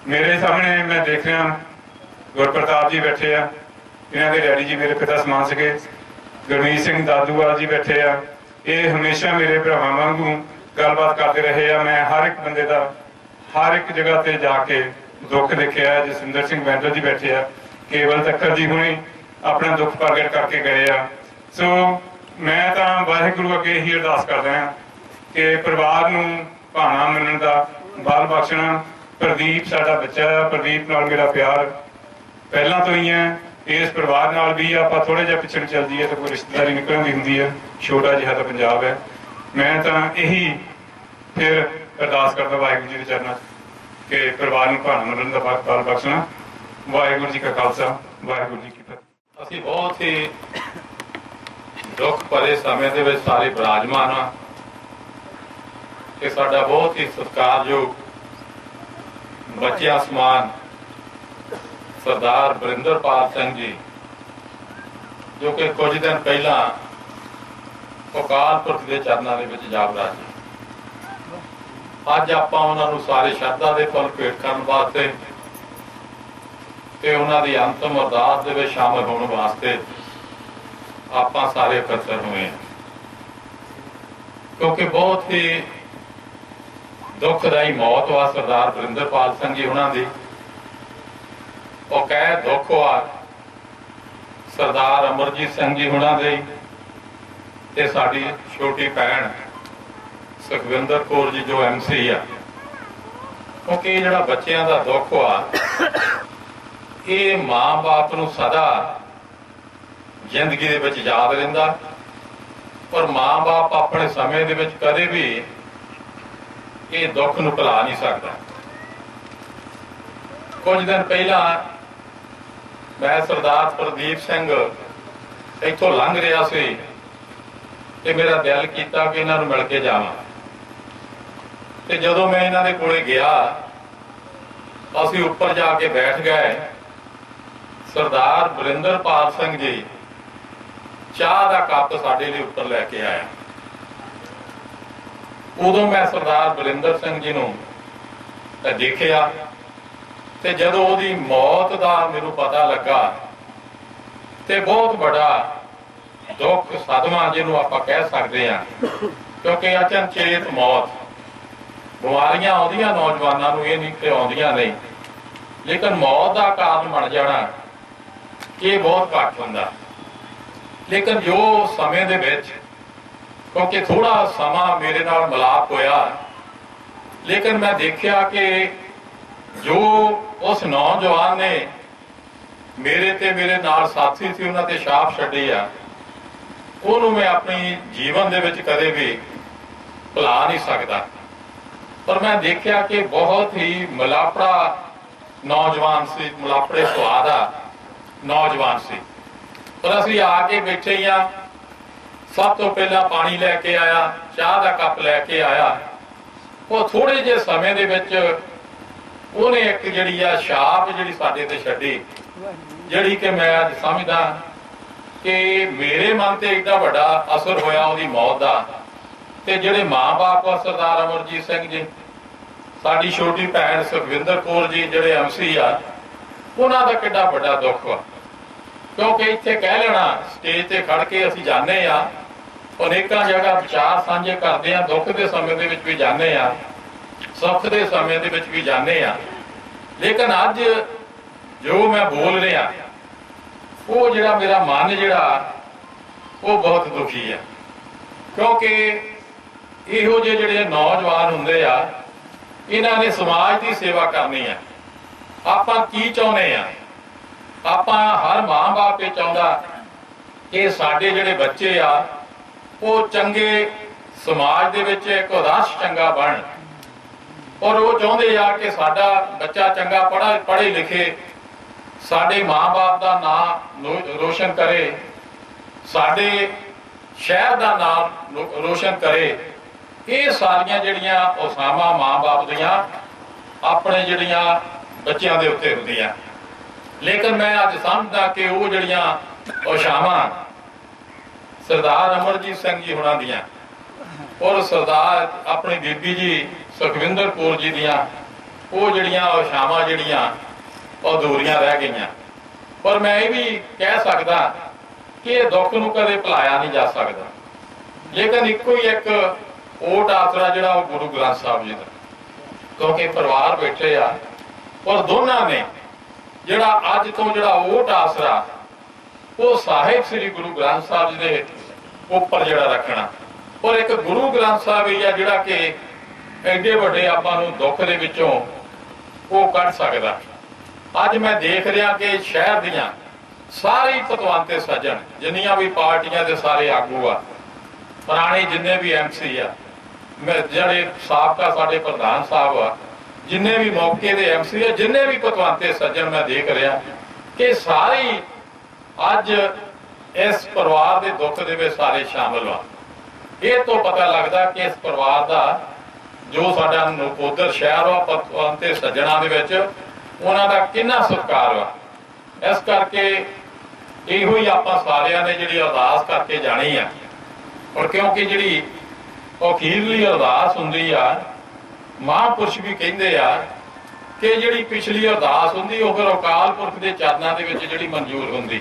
ਮੇਰੇ ਸਾਹਮਣੇ ਮੈਂ ਦੇਖ ਰਿਹਾ ਗੁਰਪ੍ਰਤਾਪ ਜੀ ਬੈਠੇ ਆ, ਇਹਨਾਂ ਦੇ ਡੈਡੀ ਜੀ ਮੇਰੇ ਪਿਤਾ ਸਮਾਨ ਸੀਗੇ। ਗੁਰਮੀਤ ਸਿੰਘ ਦਾਦੂਵਾਲ ਜੀ ਬੈਠੇ ਆ। ਇਹ ਹਮੇਸ਼ਾ ਮੇਰੇ ਭਰਾਵਾਂ ਵਾਂਗੂ ਗੱਲਬਾਤ ਕਰਦੇ ਰਹੇ ਆ। ਮੈਂ ਹਰ ਇੱਕ ਬੰਦੇ ਦਾ ਹਰ ਇੱਕ ਜਗ੍ਹਾ ਤੇ ਜਾ ਕੇ ਦੁੱਖ ਦੇਖਿਆ। ਜਸਵਿੰਦਰ ਸਿੰਘ ਬੈਂਦਲ ਜੀ ਬੈਠੇ ਆ, ਕੇਵਲ ਤੱਕਰ ਜੀ ਹੁਣੇ ਆਪਣਾ ਦੁੱਖ ਪ੍ਰਗਟ ਕਰਕੇ ਗਏ ਆ। ਸੋ ਮੈਂ ਤਾਂ ਵਾਹਿਗੁਰੂ ਅੱਗੇ ਇਹੀ ਅਰਦਾਸ ਕਰਦਾ ਹਾਂ ਕਿ ਪਰਿਵਾਰ ਨੂੰ ਭਾਣਾ ਮੰਨਣ ਦਾ ਬਲ ਬਖਸ਼ਣਾ। ਪ੍ਰਦੀਪ ਸਾਡਾ ਬੱਚਾ ਆ, ਪ੍ਰਦੀਪ ਨਾਲ ਮੇਰਾ ਪਿਆਰ ਪਹਿਲਾਂ ਤੋਂ ਹੀ ਹੈ। ਇਸ ਪਰਿਵਾਰ ਨਾਲ ਵੀ ਆਪਾਂ ਥੋੜਾ ਜਿਹਾ ਪਿਛੜ ਚੱਲ ਜਾਈਏ ਤਾਂ ਕੋਈ ਰਿਸ਼ਤੇਦਾਰੀ ਨਿਕਲਣ ਦੀ ਹੁੰਦੀ ਹੈ। ਛੋਟਾ ਜਿਹਾ ਤਾਂ ਪੰਜਾਬ ਹੈ। ਮੈਂ ਤਾਂ ਇਹੀ ਫਿਰ ਅਰਦਾਸ ਕਰਦਾ ਵਾਹਿਗੁਰੂ ਜੀ ਦੇ ਚਰਨਾਂ 'ਚ ਕਿ ਪਰਿਵਾਰ ਨੂੰ ਭਾਣਾ ਮੰਨਣ ਦਾ ਬਲ ਬਖਸ਼ਣਾ। ਵਾਹਿਗੁਰੂ ਜੀ ਕਾ ਖਾਲਸਾ, ਵਾਹਿਗੁਰੂ ਜੀ ਕੀ ਫਤਿਹ। ਅਸੀਂ ਬਹੁਤ ਹੀ ਦੁੱਖ ਭਰੇ ਸਮੇਂ ਦੇ ਵਿੱਚ ਸਾਰੇ ਬਿਰਾਜਮਾਨ ਹਾਂ ਕਿ ਸਾਡਾ ਬਹੁਤ ਹੀ ਸਤਿਕਾਰਯੋਗ ਬੱਚਿਆਂ ਸਮਾਨ ਸਰਦਾਰ ਬਰਿੰਦਰਪਾਲ ਸਿੰਘ ਜੀ, ਜੋ ਕਿ ਕੁਝ ਦਿਨ ਪਹਿਲਾਂ ਅਕਾਲ ਪੁਰਖ ਦੇ ਚਰਨਾਂ ਦੇ ਵਿੱਚ ਜਾਵੜਾ ਸੀ, ਅੱਜ ਆਪਾਂ ਉਹਨਾਂ ਨੂੰ ਸਾਰੇ ਸ਼ਰਧਾ ਦੇ ਫੁੱਲ ਭੇਟ ਕਰਨ ਵਾਸਤੇ ਤੇ ਉਹਨਾਂ ਦੀ ਅੰਤਮ ਅਰਦਾਸ ਦੇ ਵਿੱਚ ਸ਼ਾਮਲ ਹੋਣ ਵਾਸਤੇ ਆਪਾਂ ਸਾਰੇ ਇਕੱਤਰ ਹੋਏ ਹਾਂ। ਕਿਉਂਕਿ ਬਹੁਤ ਹੀ ਦੁਖਦਾਈ ਮੌਤ ਵਾ ਸਰਦਾਰ ਬਰਿੰਦਰਪਾਲ ਸਿੰਘ ਜੀ ਉਹਨਾਂ ਦੀ। ਉਹ ਕਹਿ ਦੁੱਖ ਵਾ ਸਰਦਾਰ ਅਮਰਜੀਤ ਸਿੰਘ ਜੀ ਉਹਨਾਂ ਦੇ ਤੇ ਸਾਡੀ ਛੋਟੀ ਭੈਣ ਸੁਖਵਿੰਦਰ ਕੌਰ ਜੀ ਜੋ MC ਆ। ਕਿਉਂਕਿ ਜਿਹੜਾ ਬੱਚਿਆਂ ਦਾ ਦੁੱਖ ਵਾ ਇਹ ਮਾਂ-ਬਾਪ ਨੂੰ ਸਦਾ ਜ਼ਿੰਦਗੀ ਦੇ ਵਿੱਚ ਯਾਦ ਰਹਿੰਦਾ। ਪਰ ਮਾਂ-ਬਾਪ ਆਪਣੇ ਸਮੇਂ ਦੇ ਵਿੱਚ ਕਦੇ ਵੀ ਇਹ ਦੁੱਖ ਨੂੰ ਭੁਲਾ ਨਹੀਂ ਸਕਦਾ। ਕੁਝ ਦਿਨ ਪਹਿਲਾਂ ਮੈਂ ਸਰਦਾਰ ਪ੍ਰਦੀਪ ਸਿੰਘ ਇੱਥੋਂ ਲੰਘ ਰਿਹਾ ਸੀ ਤੇ ਮੇਰਾ ਦਿਲ ਕੀਤਾ ਕਿ ਇਹਨਾਂ ਨੂੰ ਮਿਲ ਕੇ ਜਾਵਾਂ। ਤੇ ਜਦੋਂ ਮੈਂ ਇਹਨਾਂ ਦੇ ਕੋਲੇ ਗਿਆ, ਅਸੀਂ ਉੱਪਰ ਜਾ ਕੇ ਬੈਠ ਗਏ। ਸਰਦਾਰ ਵਰਿੰਦਰਪਾਲ ਸਿੰਘ ਜੀ ਚਾਹ ਦਾ ਕੱਪ ਸਾਡੇ ਲਈ ਉੱਪਰ ਲੈ ਕੇ ਆਇਆ। ਉਦੋਂ ਮੈਂ ਸਰਦਾਰ ਵਰਿੰਦਰ ਸਿੰਘ ਜੀ ਨੂੰ ਦੇਖਿਆ ਤੇ ਜਦੋਂ ਉਹਦੀ ਮੌਤ ਦਾ ਮੈਨੂੰ ਪਤਾ ਲੱਗਾ ਤੇ ਬਹੁਤ ਬੜਾ ਦੁੱਖ, ਸਦਮਾ ਜਿਹਨੂੰ ਆਪਾਂ ਕਹਿ ਸਕਦੇ ਹਾਂ, ਕਿਉਂਕਿ ਅਚਨਚੇਤ ਮੌਤ, ਬਿਮਾਰੀਆਂ ਆਉਂਦੀਆਂ ਨੌਜਵਾਨਾਂ ਨੂੰ, ਇਹ ਨਹੀਂ ਕਿ ਆਉਂਦੀਆਂ ਨਹੀਂ, ਲੇਕਿਨ ਮੌਤ ਦਾ ਕਾਰਨ ਬਣ ਜਾਣਾ ਇਹ ਬਹੁਤ ਘੱਟ ਹੁੰਦਾ। ਲੇਕਿਨ ਜੋ ਸਮੇਂ ਦੇ ਵਿੱਚ, ਕਿਉਂਕਿ ਥੋੜਾ ਸਮਾਂ ਮੇਰੇ ਨਾਲ ਮਿਲਾਪ ਹੋਇਆ, ਲੇਕਿਨ ਮੈਂ ਦੇਖਿਆ ਕਿ ਜੋ ਉਸ ਨੌਜਵਾਨ ਨੇ ਮੇਰੇ ਤੇ ਮੇਰੇ ਨਾਲ ਸਾਥੀ ਸੀ ਉਹਨਾਂ ਤੇ ਛਾਪ ਛੱਡੀ ਆ, ਉਹਨੂੰ ਮੈਂ ਆਪਣੀ ਜੀਵਨ ਦੇ ਵਿੱਚ ਕਦੇ ਵੀ ਭੁਲਾ ਨਹੀਂ ਸਕਦਾ। ਪਰ ਮੈਂ ਦੇਖਿਆ ਕਿ ਬਹੁਤ ਹੀ ਮਿਲਾਪੜਾ ਨੌਜਵਾਨ ਸੀ, ਮਿਲਾਪੜੇ ਸੁਭਾਅ ਦਾ ਨੌਜਵਾਨ ਸੀ। ਪਰ ਅਸੀਂ ਆ ਕੇ ਬੈਠੇ ਹੀ ਆ, ਸਭ ਤੋਂ ਪਹਿਲਾਂ ਪਾਣੀ ਲੈ ਕੇ ਆਇਆ, ਚਾਹ ਦਾ ਕੱਪ ਲੈ ਕੇ ਆਇਆ। ਉਹ ਥੋੜੇ ਜਿਹੇ ਸਮੇਂ ਦੇ ਵਿੱਚ ਉਹਨੇ ਇੱਕ ਜਿਹੜੀ ਆ ਛਾਪ ਜਿਹੜੀ ਸਾਡੇ ਤੇ ਛੱਡੀ, ਜਿਹੜੀ ਕਿ ਮੈਂ ਅੱਜ ਸਮਝਦਾ ਕਿ ਮੇਰੇ ਮਨ ਤੇ ਏਡਾ ਵੱਡਾ ਅਸਰ ਹੋਇਆ ਉਹਦੀ ਮੌਤ ਦਾ। ਤੇ ਜਿਹੜੇ ਮਾਂ-ਬਾਪ ਆ, ਸਰਦਾਰ ਅਮਰਜੀਤ ਸਿੰਘ ਜੀ, ਸਾਡੀ ਛੋਟੀ ਭੈਣ ਸੁਖਵਿੰਦਰ ਕੌਰ ਜੀ ਜਿਹੜੇ ਐਮਸੀ ਆ, ਉਹਨਾਂ ਦਾ ਕਿੱਡਾ ਵੱਡਾ ਦੁੱਖ ਵਾ। ਕਿਉਂਕਿ ਇੱਥੇ ਕਹਿ ਲੈਣਾ, ਸਟੇਜ ਤੇ ਖੜ ਕੇ ਅਸੀਂ ਜਾਂਦੇ ਆ, ਅਨੇਕਾਂ ਜਗ੍ਹਾ ਵਿਚਾਰ ਸਾਂਝੇ ਕਰਦੇ ਆ, ਦੁੱਖ ਦੇ ਸਮੇਂ ਦੇ ਵਿੱਚ ਵੀ ਜਾਂਦੇ ਆ, ਸੁੱਖ ਦੇ ਸਮੇਂ ਦੇ ਵਿੱਚ ਵੀ ਜਾਂਦੇ ਆ। ਲੇਕਿਨ ਅੱਜ ਜੋ ਮੈਂ ਬੋਲ ਰਿਹਾ, ਉਹ ਜਿਹੜਾ ਮੇਰਾ ਮਨ ਜਿਹੜਾ ਉਹ ਬਹੁਤ ਦੁਖੀ ਆ। ਕਿਉਂਕਿ ਇਹੋ ਜਿਹੇ ਜਿਹੜੇ ਨੌਜਵਾਨ ਹੁੰਦੇ ਆ, ਇਹਨਾਂ ਨੇ ਸਮਾਜ ਦੀ ਸੇਵਾ ਕਰਨੀ ਆ। ਆਪਾਂ ਕੀ ਚਾਹੁੰਦੇ ਆ? ਆਪਾਂ ਹਰ ਮਾਂ-ਬਾਪ ਇਹ ਚਾਹੁੰਦਾ ਕਿ ਸਾਡੇ ਜਿਹੜੇ ਬੱਚੇ ਆ ਉਹ ਚੰਗੇ ਸਮਾਜ ਦੇ ਵਿੱਚ ਇੱਕ ਆਦਰਸ਼ ਚੰਗਾ ਬਣ, ਔਰ ਉਹ ਚਾਹੁੰਦੇ ਆ ਕਿ ਸਾਡਾ ਬੱਚਾ ਚੰਗਾ ਪੜ੍ਹੇ ਲਿਖੇ, ਸਾਡੇ ਮਾਂ-ਬਾਪ ਦਾ ਨਾਮ ਰੋਸ਼ਨ ਕਰੇ, ਸਾਡੇ ਸ਼ਹਿਰ ਦਾ ਨਾਮ ਰੋਸ਼ਨ ਕਰੇ। ਇਹ ਸਾਰੀਆਂ ਜਿਹੜੀਆਂ ਉਸਾਵਾਂ ਮਾਂ-ਬਾਪ ਦੀਆਂ ਆਪਣੇ ਜਿਹੜੀਆਂ ਬੱਚਿਆਂ ਦੇ ਉੱਤੇ ਹੁੰਦੀਆਂ। ਲੇਕਿਨ ਮੈਂ ਅੱਜ ਸਮਝਦਾ ਕਿ ਉਹ ਜਿਹੜੀਆਂ ਉਸਾਵਾਂ ਸਰਦਾਰ ਅਮਰਜੀਤ ਸਿੰਘ ਜੀ ਹੁਣਾਂ ਦੀਆਂ ਔਰ ਸਰਦਾਰ ਆਪਣੀ ਬੀਬੀ ਜੀ ਸੁਖਵਿੰਦਰ ਕੌਰ ਜੀ ਦੀਆਂ, ਉਹ ਜਿਹੜੀਆਂ ਉਸਾਵਾਂ ਜਿਹੜੀਆਂ ਉਹ ਅਧੂਰੀਆਂ ਰਹਿ ਗਈਆਂ। ਪਰ ਮੈਂ ਇਹ ਵੀ ਕਹਿ ਸਕਦਾ ਕਿ ਇਹ ਦੁੱਖ ਨੂੰ ਕਦੇ ਭੁਲਾਇਆ ਨਹੀਂ ਜਾ ਸਕਦਾ। ਲੇਕਿਨ ਇੱਕੋ ਹੀ ਇੱਕ ਓਟ ਆਸਰਾ ਜਿਹੜਾ ਉਹ ਗੁਰੂ ਗ੍ਰੰਥ ਸਾਹਿਬ ਜੀ ਦਾ, ਕਿਉਂਕਿ ਪਰਿਵਾਰ ਬੈਠੇ ਆ, ਔਰ ਦੋਨਾਂ ਨੇ ਜਿਹੜਾ ਅੱਜ ਤੋਂ ਜਿਹੜਾ ਓਟ ਆਸਰਾ ਉਹ ਸਾਹਿਬ ਸ੍ਰੀ ਗੁਰੂ ਗ੍ਰੰਥ ਸਾਹਿਬ ਜੀ ਦੇ ਉੱਪਰ ਜਿਹੜਾ ਰੱਖਣਾ, ਔਰ ਇੱਕ ਗੁਰੂ ਗ੍ਰੰਥ ਸਾਹਿਬ ਹੀ ਆ ਜਿਹੜਾ ਕਿ ਐਡੇ ਵੱਡੇ ਆਪਾਂ ਨੂੰ ਦੁੱਖ ਦੇ ਵਿੱਚੋਂ ਉਹ ਕੱਢ ਸਕਦਾ। ਅੱਜ ਮੈਂ ਦੇਖ ਰਿਹਾ ਕਿ ਸ਼ਹਿਰ ਦੀਆਂ ਸਾਰੇ ਪਤਵੰਤੇ ਸੱਜਣ, ਜਿੰਨੀਆਂ ਵੀ ਪਾਰਟੀਆਂ ਦੇ ਸਾਰੇ ਆਗੂ ਆ, ਪੁਰਾਣੇ ਜਿੰਨੇ ਵੀ ਐਮਸੀ ਆ, ਜਿਹੜੇ ਸਾਬਕਾ ਸਾਡੇ ਪ੍ਰਧਾਨ ਸਾਹਿਬ ਆ, ਜਿੰਨੇ ਵੀ ਮੌਕੇ ਦੇ ਐਮਸੀ ਆ, ਜਿੰਨੇ ਵੀ ਪਤਵੰਤੇ ਸੱਜਣ, ਮੈਂ ਦੇਖ ਰਿਹਾ ਕਿ ਸਾਰੇ ਅੱਜ ਇਸ ਪਰਿਵਾਰ ਦੇ ਦੁੱਖ ਦੇ ਵਿੱਚ ਸਾਰੇ ਸ਼ਾਮਲ ਆ। ਇਹ ਤੋਂ ਪਤਾ ਲੱਗਦਾ ਕਿ ਇਸ ਪਰਿਵਾਰ ਦਾ ਜੋ ਸਾਡਾ ਨਕੋਦਰ ਸ਼ਹਿਰ ਆ, ਪਤਵੰਤੇ ਸੱਜਣਾ ਦੇ ਵਿੱਚ ਉਹਨਾਂ ਦਾ ਕਿੰਨਾ ਸਤਿਕਾਰ ਵਾ। ਇਸ ਕਰਕੇ ਇਹੋ ਹੀ ਆਪਾਂ ਸਾਰਿਆਂ ਨੇ ਜਿਹੜੀ ਅਰਦਾਸ ਕਰਕੇ ਜਾਣੀ ਆ। ਔਰ ਕਿਉਂਕਿ ਜਿਹੜੀ ਅਖੀਰਲੀ ਅਰਦਾਸ ਹੁੰਦੀ ਆ, ਮਹਾਂਪੁਰਸ਼ ਵੀ ਕਹਿੰਦੇ ਆ ਕਿ ਜਿਹੜੀ ਪਿਛਲੀ ਅਰਦਾਸ ਹੁੰਦੀ ਉਹ ਫਿਰ ਅਕਾਲ ਪੁਰਖ ਦੇ ਚਰਨਾਂ ਦੇ ਵਿੱਚ ਜਿਹੜੀ ਮਨਜ਼ੂਰ ਹੁੰਦੀ।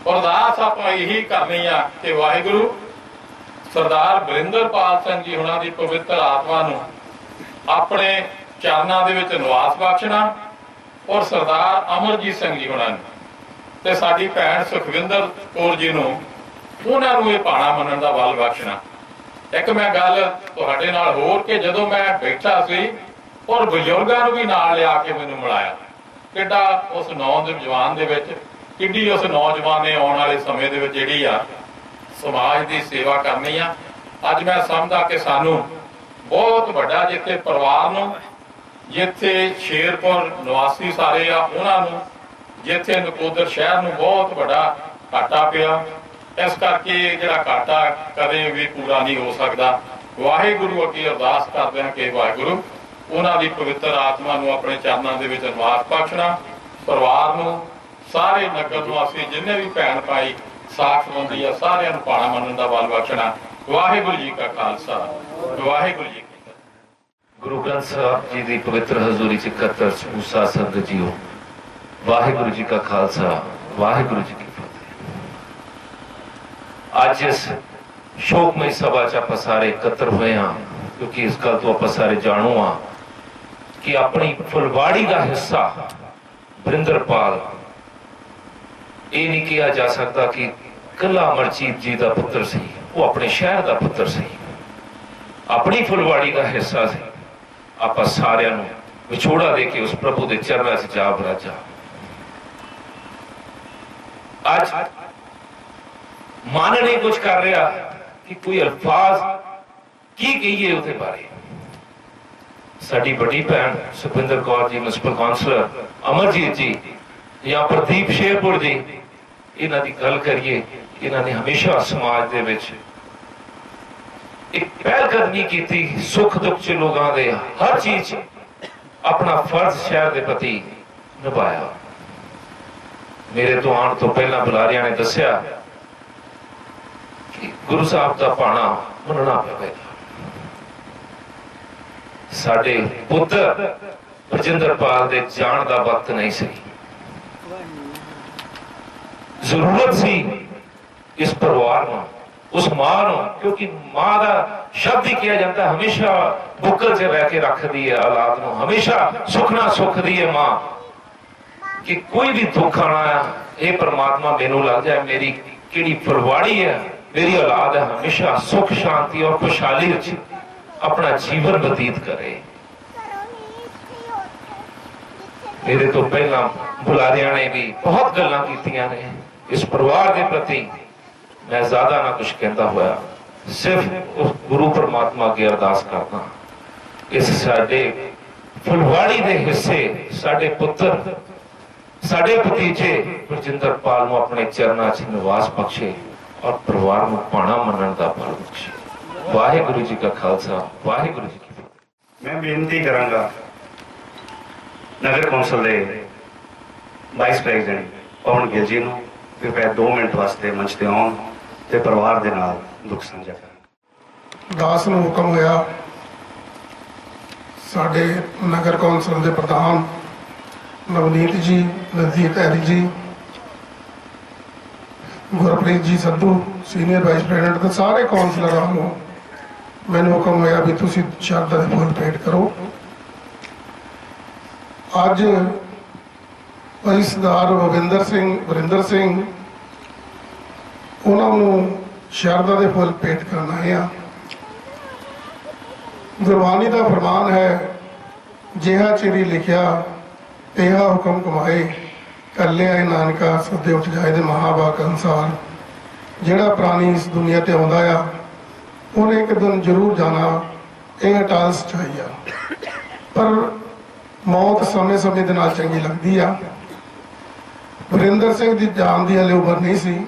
ਅਰਦਾਸ ਆਪਾਂ ਇਹੀ ਕਰਨੀ ਆ ਕਿ ਵਾਹਿਗੁਰੂ ਸਰਦਾਰ ਵਰਿੰਦਰਪਾਲ ਸਿੰਘ ਜੀ ਹੁਣਾਂ ਦੀ ਪਵਿੱਤਰ ਆਤਮਾ ਨੂੰ ਆਪਣੇ ਚਰਨਾਂ ਦੇ ਵਿੱਚ ਨਿਵਾਸ ਬਖਸ਼ਣਾ, ਔਰ ਸਰਦਾਰ ਅਮਰਜੀਤ ਸਿੰਘ ਜੀ ਹੁਣਾਂ ਨੂੰ ਤੇ ਸਾਡੀ ਭੈਣ ਸੁਖਵਿੰਦਰ ਕੌਰ ਜੀ ਨੂੰ, ਉਹਨਾਂ ਨੂੰ ਇਹ ਭਾਣਾ ਮੰਨਣ ਦਾ ਬਲ ਬਖਸ਼ਣਾ। ਇੱਕ ਮੈਂ ਗੱਲ ਤੁਹਾਡੇ ਨਾਲ ਹੋਰ ਕਿ ਜਦੋਂ ਮੈਂ ਬੈਠਾ ਸੀ ਔਰ ਬਜ਼ੁਰਗਾਂ ਨੂੰ ਵੀ ਨਾਲ ਲਿਆ ਕੇ ਮੈਨੂੰ ਮਿਲਾਇਆ, ਕਿੱਡਾ ਉਸ ਨੌਜਵਾਨ ਦੇ ਵਿੱਚ, ਕਿੱਡੀ ਉਸ ਨੌਜਵਾਨ ਨੇ ਆਉਣ ਵਾਲੇ ਸਮੇਂ ਦੇ ਵਿੱਚ ਜਿਹੜੀ ਆ ਸਮਾਜ ਦੀ ਸੇਵਾ ਕਰਨੀ ਆ। ਅੱਜ ਮੈਂ ਸਮਝਦਾ ਕਿ ਸਾਨੂੰ ਬਹੁਤ ਵੱਡਾ ਜਿੱਥੇ ਪਰਿਵਾਰ ਨੂੰ, ਜਿੱਥੇ ਸ਼ੇਰਪੁਰ ਨਿਵਾਸੀ ਸਾਰੇ ਆ ਉਹਨਾਂ ਨੂੰ, ਜਿੱਥੇ ਨਕੋਦਰ ਸ਼ਹਿਰ ਨੂੰ ਬਹੁਤ ਵੱਡਾ ਘਾਟਾ ਪਿਆ। ਇਸ ਕਰਕੇ ਜਿਹੜਾ ਘਾਟਾ ਕਦੇ ਵੀ ਪੂਰਾ ਨਹੀਂ ਹੋ ਸਕਦਾ। ਵਾਹਿਗੁਰੂ ਅੱਗੇ ਅਰਦਾਸ ਕਰਦੇ ਹਾਂ ਕਿ ਵਾਹਿਗੁਰੂ ਉਹਨਾਂ ਦੀ ਪਵਿੱਤਰ ਆਤਮਾ ਨੂੰ ਆਪਣੇ ਚਰਨਾਂ ਦੇ ਵਿੱਚ ਨਿਵਾਸ ਬਖਸ਼ਣਾ, ਪਰਿਵਾਰ ਨੂੰ, ਸਾਰੇ ਨਗਰ ਨਿਵਾਸੀ ਜਿੰਨੇ ਵੀ ਭੈਣ ਭਾਈ ਸਾਖ ਸੰਬੰਧੀ ਆ ਸਾਰਿਆਂ ਨੂੰ ਪਾਣਾ ਮੰਨਣ ਦਾ ਬਲ ਬਖਸ਼ਣਾ। ਵਾਹਿਗੁਰੂ ਜੀ ਕਾ ਖਾਲਸਾ, ਵਾਹਿਗੁਰੂ ਜੀ ਕੀ ਫਤਿਹ। ਗੁਰੂ ਗ੍ਰੰਥ ਸਾਹਿਬ ਜੀ ਦੀ ਪਵਿੱਤਰ ਹਜ਼ੂਰੀ 'ਚ ਇਕੱਤਰ ਸਮੂਸਾ ਸੰਗਤ ਜੀਓ, ਵਾਹਿਗੁਰੂ ਜੀ ਕਾ ਖਾਲਸਾ, ਵਾਹਿਗੁਰੂ ਜੀ ਕੀ ਫਤਿਹ। ਅੱਜ ਇਸ ਸ਼ੋਕਮਈ ਸਭਾ 'ਚ ਆਪਾਂ ਸਾਰੇ ਇਕੱਤਰ ਹੋਏ ਹਾਂ ਕਿਉਂਕਿ ਇਸ ਗੱਲ ਤੋਂ ਆਪਾਂ ਸਾਰੇ ਜਾਣੂ ਹਾਂ ਕਿ ਆਪਣੀ ਫੁਲਵਾੜੀ ਦਾ ਹਿੱਸਾ ਵਰਿੰਦਰਪਾਲ ਇਹ ਨਹੀਂ ਕਿਹਾ ਜਾ ਸਕਦਾ ਕਿ ਕੱਲਾ ਅਮਰਜੀਤ ਜੀ ਦਾ ਪੁੱਤਰ ਸੀ, ਉਹ ਆਪਣੇ ਸ਼ਹਿਰ ਦਾ ਪੁੱਤਰ ਸੀ, ਆਪਣੀ ਫੁਲਵਾੜੀ ਦਾ ਹਿੱਸਾ ਸੀ। ਆਪਾਂ ਸਾਰਿਆਂ ਨੂੰ ਵਿਛੋੜਾ ਦੇ ਕੇ ਉਸ ਪ੍ਰਭੂ ਦੇ ਚਰਨਾਂ 'ਚ ਜਾ ਬਰਾਜਾ। ਅੱਜ ਮਨ ਨਹੀਂ ਕੁਝ ਕਰ ਰਿਹਾ ਕਿ ਕੋਈ ਅਲਫਾਜ਼ ਕੀ ਕਹੀਏ ਉਹਦੇ ਬਾਰੇ। ਸਾਡੀ ਵੱਡੀ ਭੈਣ ਸੁਖਵਿੰਦਰ ਕੌਰ ਜੀ, ਮਿਊਨਿਸਪਲ ਕਾਉਂਸਲਰ ਅਮਰਜੀਤ ਜੀ ਜਾਂ ਪ੍ਰਦੀਪ ਸ਼ੇਰਪੁਰ ਜੀ, ਇਹਨਾਂ ਦੀ ਗੱਲ ਕਰੀਏ, ਇਹਨਾਂ ਨੇ ਹਮੇਸ਼ਾ ਸਮਾਜ ਦੇ ਵਿੱਚ ਇੱਕ ਪਹਿਲ ਕਦਮੀ ਕੀਤੀ, ਸੁੱਖ ਦੁੱਖ 'ਚ ਲੋਕਾਂ ਦੇ ਹਰ ਚੀਜ਼ 'ਚ ਆਪਣਾ ਫਰਜ਼ ਸ਼ਹਿਰ ਦੇ ਪ੍ਰਤੀ ਨਿਭਾਇਆ। ਮੇਰੇ ਤੋਂ ਆਉਣ ਤੋਂ ਪਹਿਲਾਂ ਬੁਲਾਰਿਆਂ ਨੇ ਦੱਸਿਆ ਕਿ ਗੁਰੂ ਸਾਹਿਬ ਦਾ ਭਾਣਾ ਮੰਨਣਾ ਪਵੇਗਾ। ਸਾਡੇ ਪੁੱਤਰ ਬਰਜਿੰਦਰਪਾਲ ਦੇ ਜਾਣ ਦਾ ਵਕਤ ਨਹੀਂ ਸੀ, ਜ਼ਰੂਰਤ ਸੀ ਇਸ ਪਰਿਵਾਰ ਨੂੰ, ਉਸ ਮਾਂ ਨੂੰ, ਕਿਉਂਕਿ ਮਾਂ ਦਾ ਸ਼ਬਦ ਹੀ ਕਿਹਾ ਜਾਂਦਾ ਹਮੇਸ਼ਾ ਬੁੱਕਲ 'ਚ ਰਹਿ ਕੇ ਰੱਖਦੀ ਹੈ ਔਲਾਦ ਨੂੰ, ਹਮੇਸ਼ਾ ਸੁਖਣਾ ਸੁਖਦੀ ਹੈ ਮਾਂ ਕਿ ਕੋਈ ਵੀ ਦੁੱਖ ਆਣਾ, ਇਹ ਪ੍ਰਮਾਤਮਾ ਮੈਨੂੰ ਲੱਗ ਜਾਏ ਮੇਰੀ ਕਿਹੜੀ ਫੁਲਵਾੜੀ ਹੈ, ਮੇਰੀ ਔਲਾਦ ਹੈ, ਹਮੇਸ਼ਾ ਸੁਖ ਸ਼ਾਂਤੀ ਔਰ ਖੁਸ਼ਹਾਲੀ ਵਿੱਚ ਆਪਣਾ ਜੀਵਨ ਬਤੀਤ ਕਰੇ। ਮੇਰੇ ਤੋਂ ਪਹਿਲਾਂ ਬੁਲਾਰਿਆਂ ਨੇ ਵੀ ਬਹੁਤ ਗੱਲਾਂ ਕੀਤੀਆਂ ਨੇ ਇਸ ਪਰਿਵਾਰ ਦੇ ਪ੍ਰਤੀ। ਮੈਂ ਜ਼ਿਆਦਾ ਨਾ ਕੁਝ ਕਹਿੰਦਾ ਹੋਇਆ ਸਿਰਫ ਉਸ ਗੁਰੂ ਪਰਮਾਤਮਾ ਅੱਗੇ ਅਰਦਾਸ ਕਰਦਾ, ਇਸ ਸਾਡੇ ਫੁਲਵਾੜੀ ਦੇ ਹਿੱਸੇ ਸਾਡੇ ਪੁੱਤਰ, ਸਾਡੇ ਭਤੀਜੇ ਬਰਜਿੰਦਰਪਾਲ ਨੂੰ ਆਪਣੇ ਚਰਨਾਂ 'ਚ ਨਿਵਾਸ ਬਖਸ਼ੇ ਔਰ ਪਰਿਵਾਰ ਨੂੰ ਭਾਣਾ ਮੰਨਣ ਦਾ ਬਲ ਬਖਸ਼ੇ। ਵਾਹਿਗੁਰੂ ਜੀ ਕਾ ਖਾਲਸਾ, ਵਾਹਿਗੁਰੂ ਜੀ ਕੀ ਫਤਿਹ। ਮੈਂ ਬੇਨਤੀ ਕਰਾਂਗਾ ਨਗਰ ਕੌਂਸਲ ਦੇ ਵਾਈਸ ਪ੍ਰੈਜ਼ੀਡੈਂਟ ਪਵਨ ਗਿੱਲ ਜੀ ਨੂੰ ਕਿਰਪਾ 2 ਮਿੰਟ ਵਾਸਤੇ ਮੰਚ ਤੇ ਆਉਣ ਤੇ ਪਰਿਵਾਰ ਦੇ ਨਾਲ ਦੁੱਖ ਸਾਂਝਾ ਕਰਨ। ਦਾਸ ਨੂੰ ਹੁਕਮ ਹੋਇਆ ਸਾਡੇ ਨਗਰ ਕੌਂਸਲ ਦੇ ਪ੍ਰਧਾਨ ਨਵਨੀਤ ਜੀ, ਨਜ਼ਦੀਕ ਹੈਰੀ ਜੀ, Gurpreet ji Sandhu senior vice president ਤੇ ਸਾਰੇ ਕੌਂਸਲਰਾਂ ਨੂੰ ਮੈਨੂੰ ਹੁਕਮ ਹੋਇਆ ਵੀ ਤੁਸੀਂ ਸ਼ਰਧਾ ਦੇ ਫੁੱਲ ਭੇਟ ਕਰੋ। ਅੱਜ ਭਾਈ ਸਰਦਾਰ ਵਰਿੰਦਰ ਸਿੰਘ ਉਹਨਾਂ ਨੂੰ ਸ਼ਰਧਾ ਦੇ ਫੁੱਲ ਭੇਟ ਕਰਨ ਆਏ ਆ। ਗੁਰਬਾਣੀ ਦਾ ਫਰਮਾਨ ਹੈ, ਜਿਹਾ ਚਿਰੀ ਲਿਖਿਆ ਤੇਹਾ ਹੁਕਮ ਕਮਾਏ, ਕੱਲਿਆ ਨਾਨਕਾ ਸਦੇ ਉੱਠ ਜਾਏ ਦੇ ਮਹਾਵਾਕ ਅਨੁਸਾਰ। ਜਿਹੜਾ ਪ੍ਰਾਣੀ ਇਸ ਦੁਨੀਆ ਤੇ ਆਉਂਦਾ ਆ ਉਹਨੇ ਇੱਕ ਦਿਨ ਜ਼ਰੂਰ ਜਾਣਾ, ਇਹ ਅਟਲ ਸੱਚਾਈ ਆ। ਪਰ ਮੌਤ ਸਮੇਂ ਦੇ ਨਾਲ ਚੰਗੀ ਲੱਗਦੀ ਆ। ਵਰਿੰਦਰ ਸਿੰਘ ਦੀ ਜਾਨ ਦੀ ਹਲੇ ਉਮਰ ਨਹੀਂ ਸੀ।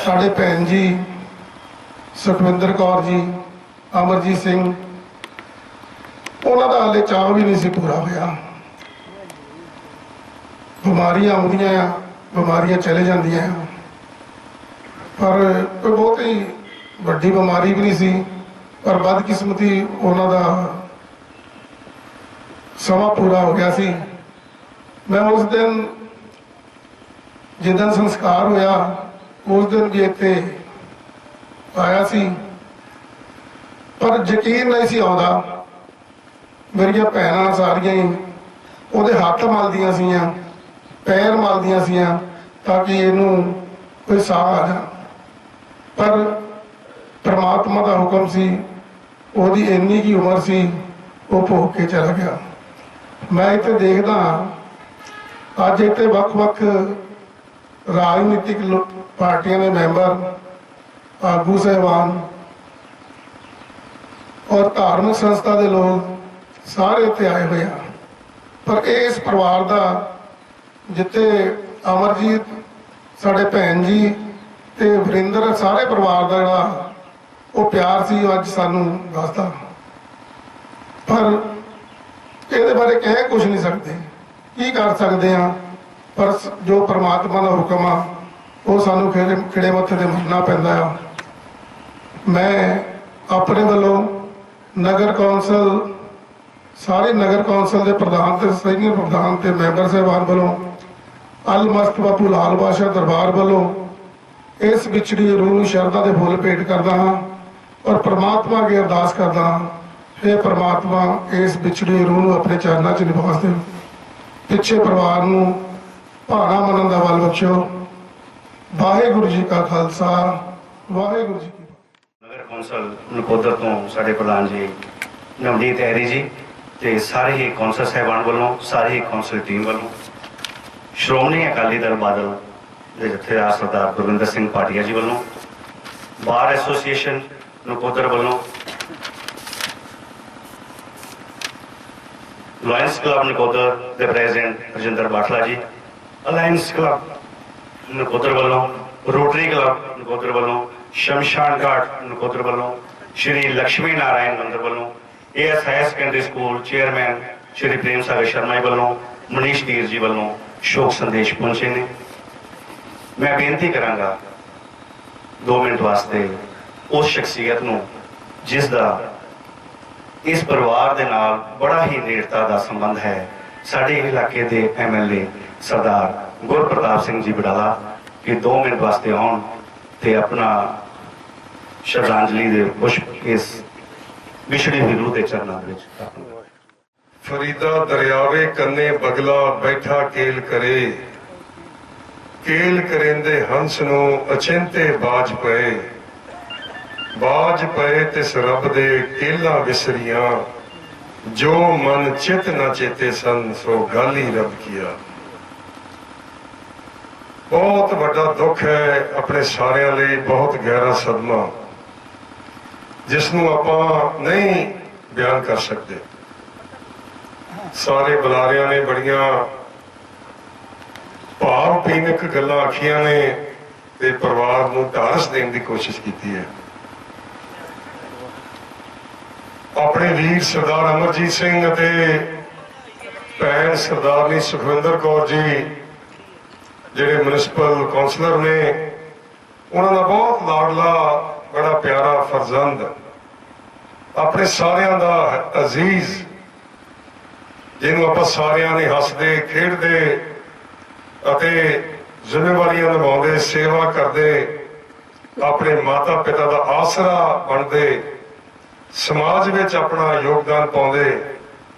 ਸਾਡੇ ਭੈਣ ਜੀ ਸੁਖਵਿੰਦਰ ਕੌਰ ਜੀ, ਅਮਰਜੀਤ ਸਿੰਘ, ਉਹਨਾਂ ਦਾ ਹਲੇ ਚਾਅ ਵੀ ਨਹੀਂ ਸੀ ਪੂਰਾ ਹੋਇਆ। ਬਿਮਾਰੀਆਂ ਆਉਂਦੀਆਂ ਆ, ਬਿਮਾਰੀਆਂ ਚਲੇ ਜਾਂਦੀਆਂ ਆ, ਪਰ ਕੋਈ ਬਹੁਤੀ ਵੱਡੀ ਬਿਮਾਰੀ ਵੀ ਨਹੀਂ ਸੀ। ਪਰ ਬਦਕਿਸਮਤੀ ਉਹਨਾਂ ਦਾ ਸਮਾਂ ਪੂਰਾ ਹੋ ਗਿਆ ਸੀ। ਮੈਂ ਉਸ ਦਿਨ ਜਿੱਦਣ ਸੰਸਕਾਰ ਹੋਇਆ ਉਸ ਦਿਨ ਵੀ ਇੱਥੇ ਆਇਆ ਸੀ, ਪਰ ਯਕੀਨ ਨਹੀਂ ਸੀ ਆਉਂਦਾ। ਮੇਰੀਆਂ ਭੈਣਾਂ ਸਾਰੀਆਂ ਹੀ ਉਹਦੇ ਹੱਥ ਮਲਦੀਆਂ ਸੀਆਂ, ਪੈਰ ਮਲਦੀਆਂ ਸੀਆਂ ਤਾਂ ਕਿ ਇਹਨੂੰ ਕੋਈ ਸਾਹ ਆ ਜਾ। ਪਰ ਪ੍ਰਮਾਤਮਾ ਦਾ ਹੁਕਮ ਸੀ, ਉਹਦੀ ਇੰਨੀ ਕੀ ਉਮਰ ਸੀ, ਉਹ ਭੋਗ ਕੇ ਚਲਾ ਗਿਆ। ਮੈਂ ਇੱਥੇ ਦੇਖਦਾ ਅੱਜ ਇੱਥੇ ਵੱਖ-ਵੱਖ ਰਾਜਨੀਤਿਕ ਪਾਰਟੀਆਂ ਦੇ ਮੈਂਬਰ ਆਗੂ ਸਹਿਬਾਨ ਔਰ ਧਾਰਮਿਕ ਸੰਸਥਾ ਦੇ ਲੋਕ ਸਾਰੇ ਇੱਥੇ ਆਏ ਹੋਏ ਆ। ਪਰ ਇਸ ਪਰਿਵਾਰ ਦਾ ਜਿੱਥੇ ਅਮਰਜੀਤ ਸਾਡੇ ਭੈਣ ਜੀ ਤੇ ਵਰਿੰਦਰ ਸਾਰੇ ਪਰਿਵਾਰ ਦਾ ਜਿਹੜਾ ਉਹ ਪਿਆਰ ਸੀ ਉਹ ਅੱਜ ਸਾਨੂੰ ਦੱਸਦਾ। ਪਰ ਇਹਦੇ ਬਾਰੇ ਕਹਿ ਕੁਝ ਨਹੀਂ ਸਕਦੇ, ਕੀ ਕਰ ਸਕਦੇ ਆ। ਪਰ ਜੋ ਪ੍ਰਮਾਤਮਾ ਦਾ ਹੁਕਮ ਆ ਉਹ ਸਾਨੂੰ ਖਿੜੇ ਮੱਥੇ ਤੇ ਮੰਨਣਾ ਪੈਂਦਾ ਆ। ਮੈਂ ਆਪਣੇ ਵੱਲੋਂ ਨਗਰ ਕੌਂਸਲ ਸਾਰੇ ਨਗਰ ਕੌਂਸਲ ਦੇ ਪ੍ਰਧਾਨ ਤੇ ਸੀਨੀਅਰ ਪ੍ਰਧਾਨ ਤੇ ਮੈਂਬਰ ਸਾਹਿਬਾਨ ਵੱਲੋਂ ਅਲਮਸਤ ਬਾਪੂ ਲਾਲ ਬਾਦਸ਼ਾਹ ਦਰਬਾਰ ਵੱਲੋਂ ਇਸ ਵਿਛੜੀ ਰੂਹ ਨੂੰ ਸ਼ਰਧਾ ਦੇ ਫੁੱਲ ਭੇਟ ਕਰਦਾ ਹਾਂ ਔਰ ਪ੍ਰਮਾਤਮਾ ਅੱਗੇ ਅਰਦਾਸ ਕਰਦਾ ਹਾਂ, हे ਪ੍ਰਮਾਤਮਾ ਇਸ ਵਿਛੜੀ ਰੂਹ ਨੂੰ ਆਪਣੇ ਚਰਨਾਂ 'ਚ ਨਿਵਾਸ ਦਿਓ। ਪਿੱਛੇ ਪਰਿਵਾਰ ਨੂੰ ਭਾਣਾ ਮੰਨਣ ਦਾ ਬਲ ਬਖਸ਼ੋ। ਵਾਹਿਗੁਰੂ ਜੀ ਕਾ ਖਾਲਸਾ, ਵਾਹਿਗੁਰੂ ਜੀ ਕੀ ਫਤਿਹ। ਨਗਰ ਕੌਂਸਲ ਨਕੋਦਰ ਤੋਂ ਸਾਡੇ ਪ੍ਰਧਾਨ ਜੀ ਨਵਜੀਤ ਐਰੀ ਜੀ ਤੇ ਸਾਰੇ ਹੀ ਕੌਂਸਲ ਸਾਹਿਬਾਨ ਵੱਲੋਂ, ਸਾਰੀ ਹੀ ਕੌਂਸਲ ਟੀਮ ਵੱਲੋਂ, ਸ਼੍ਰੋਮਣੀ ਅਕਾਲੀ ਦਲ ਬਾਦਲ ਦੇ ਜਥੇਦਾਰ ਸਰਦਾਰ ਗੁਰਵਿੰਦਰ ਸਿੰਘ ਭਾਟੀਆ ਜੀ ਵੱਲੋਂ, ਬਾਰ ਐਸੋਸੀਏਸ਼ਨ ਨਕੋਦਰ ਵੱਲੋਂ, ਲਾਇਨਸ ਕਲੱਬ ਨਕੋਦਰ ਦੇ ਪ੍ਰੈਜ਼ੀਡੈਂਟ ਰਜਿੰਦਰ ਬਾਠਲਾ ਜੀ, ਅਲਾਇੰਸ ਕਲੱਬ ਨਕੋਦਰ ਵੱਲੋਂ, ਰੋਟਰੀ ਕਲੱਬ ਨਕੋਦਰ ਵੱਲੋਂ, ਸ਼ਮਸ਼ਾਨ ਘਾਟ ਨਕੋਦਰ ਵੱਲੋਂ, ਸ਼੍ਰੀ ਲక్ష్ਮੀ ਨਾਰਾਇਣ ਮੰਦਿਰ ਵੱਲੋਂ, AS higher secondary school chairman Shri Prem Sagar Sharma ji ਵੱਲੋਂ, ਮਨੀਸ਼ ਧੀਰ ਜੀ ਵੱਲੋਂ ਸ਼ੋਕ ਸੰਦੇਸ਼ ਪਹੁੰਚੇ ਨੇ। ਮੈਂ ਬੇਨਤੀ ਕਰਾਂਗਾ 2 ਮਿੰਟ ਵਾਸਤੇ ਉਸ ਸ਼ਖਸੀਅਤ ਨੂੰ ਜਿਸ ਦਾ ਇਸ ਪਰਿਵਾਰ ਦੇ ਨਾਲ ਬੜਾ ਹੀ ਨੇੜਤਾ ਦਾ ਸੰਬੰਧ ਹੈ, ਸਾਡੇ ਇਲਾਕੇ ਦੇ MLA ਸਰਦਾਰ ਗੁਰਪ੍ਰਤਾਪ ਸਿੰਘ ਜੀ ਬਡਾਲਾ, ਕਿ 2 ਮਿੰਟ ਵਾਸਤੇ ਆਉਣ ਤੇ ਆਪਣਾ ਸ਼ਰਧਾਂਜਲੀ ਦੇ ਪੁਸ਼ਪ ਇਸ ਵਿਛੜੀ ਹੋਈ ਰੂਹ ਦੇ ਚਰਨਾਂ ਦੇ ਵਿੱਚ। ਫਰੀਦਾ ਦਰਿਆਵੇ ਕੰਨੇ ਬਗਲਾ ਬੈਠਾ ਕੇਲ ਕਰੇ, ਕੇਲ ਕਰੇਂਦੇ ਹੰਸ ਨੂੰ ਅਚਿੰਤੇ ਬਾਜ ਪਏ ਤਿਸ ਰੱਬ ਦੇ ਕੇਲਾਂ ਵਿਸਰੀਆਂ, ਜੋ ਮਨ ਚਿਤ ਨਾ ਚੇਤੇ ਸਨ ਸੋ ਗੱਲ ਹੀ ਰੱਬ ਕੀਆ। ਬਹੁਤ ਵੱਡਾ ਦੁੱਖ ਹੈ ਆਪਣੇ ਸਾਰਿਆਂ ਲਈ, ਬਹੁਤ ਗਹਿਰਾ ਸਦਮਾ ਜਿਸ ਨੂੰ ਆਪਾਂ ਨਹੀਂ ਬਿਆਨ ਕਰ ਸਕਦੇ। ਸਾਰੇ ਬੁਲਾਰਿਆਂ ਨੇ ਬੜੀਆਂ ਭਾਵ ਭਿੰਨਕ ਗੱਲਾਂ ਆਖੀਆਂ ਨੇ ਤੇ ਪਰਿਵਾਰ ਨੂੰ ਢਾਰਸ ਦੇਣ ਦੀ ਕੋਸ਼ਿਸ਼ ਕੀਤੀ ਹੈ। ਆਪਣੇ ਵੀਰ ਸਰਦਾਰ ਅਮਰਜੀਤ ਸਿੰਘ ਅਤੇ ਭੈਣ ਸਰਦਾਰਨੀ ਸੁਖਵਿੰਦਰ ਕੌਰ ਜੀ ਜਿਹੜੇ ਮਿਊਨਿਸਪਲ ਕੌਂਸਲਰ ਨੇ, ਉਹਨਾਂ ਦਾ ਬਹੁਤ ਲਾਡਲਾ ਬੜਾ ਪਿਆਰਾ ਫਰਜ਼ੰਦ, ਆਪਣੇ ਸਾਰਿਆਂ ਦਾ ਅਜ਼ੀਜ਼, ਜਿਹਨੂੰ ਆਪਾਂ ਸਾਰਿਆਂ ਨੇ ਹੱਸਦੇ ਖੇਡਦੇ ਅਤੇ ਜ਼ਿੰਮੇਵਾਰੀਆਂ ਨਿਭਾਉਂਦੇ, ਸੇਵਾ ਕਰਦੇ, ਆਪਣੇ ਮਾਤਾ ਪਿਤਾ ਦਾ ਆਸਰਾ ਬਣਦੇ, ਸਮਾਜ ਵਿੱਚ ਆਪਣਾ ਯੋਗਦਾਨ ਪਾਉਂਦੇ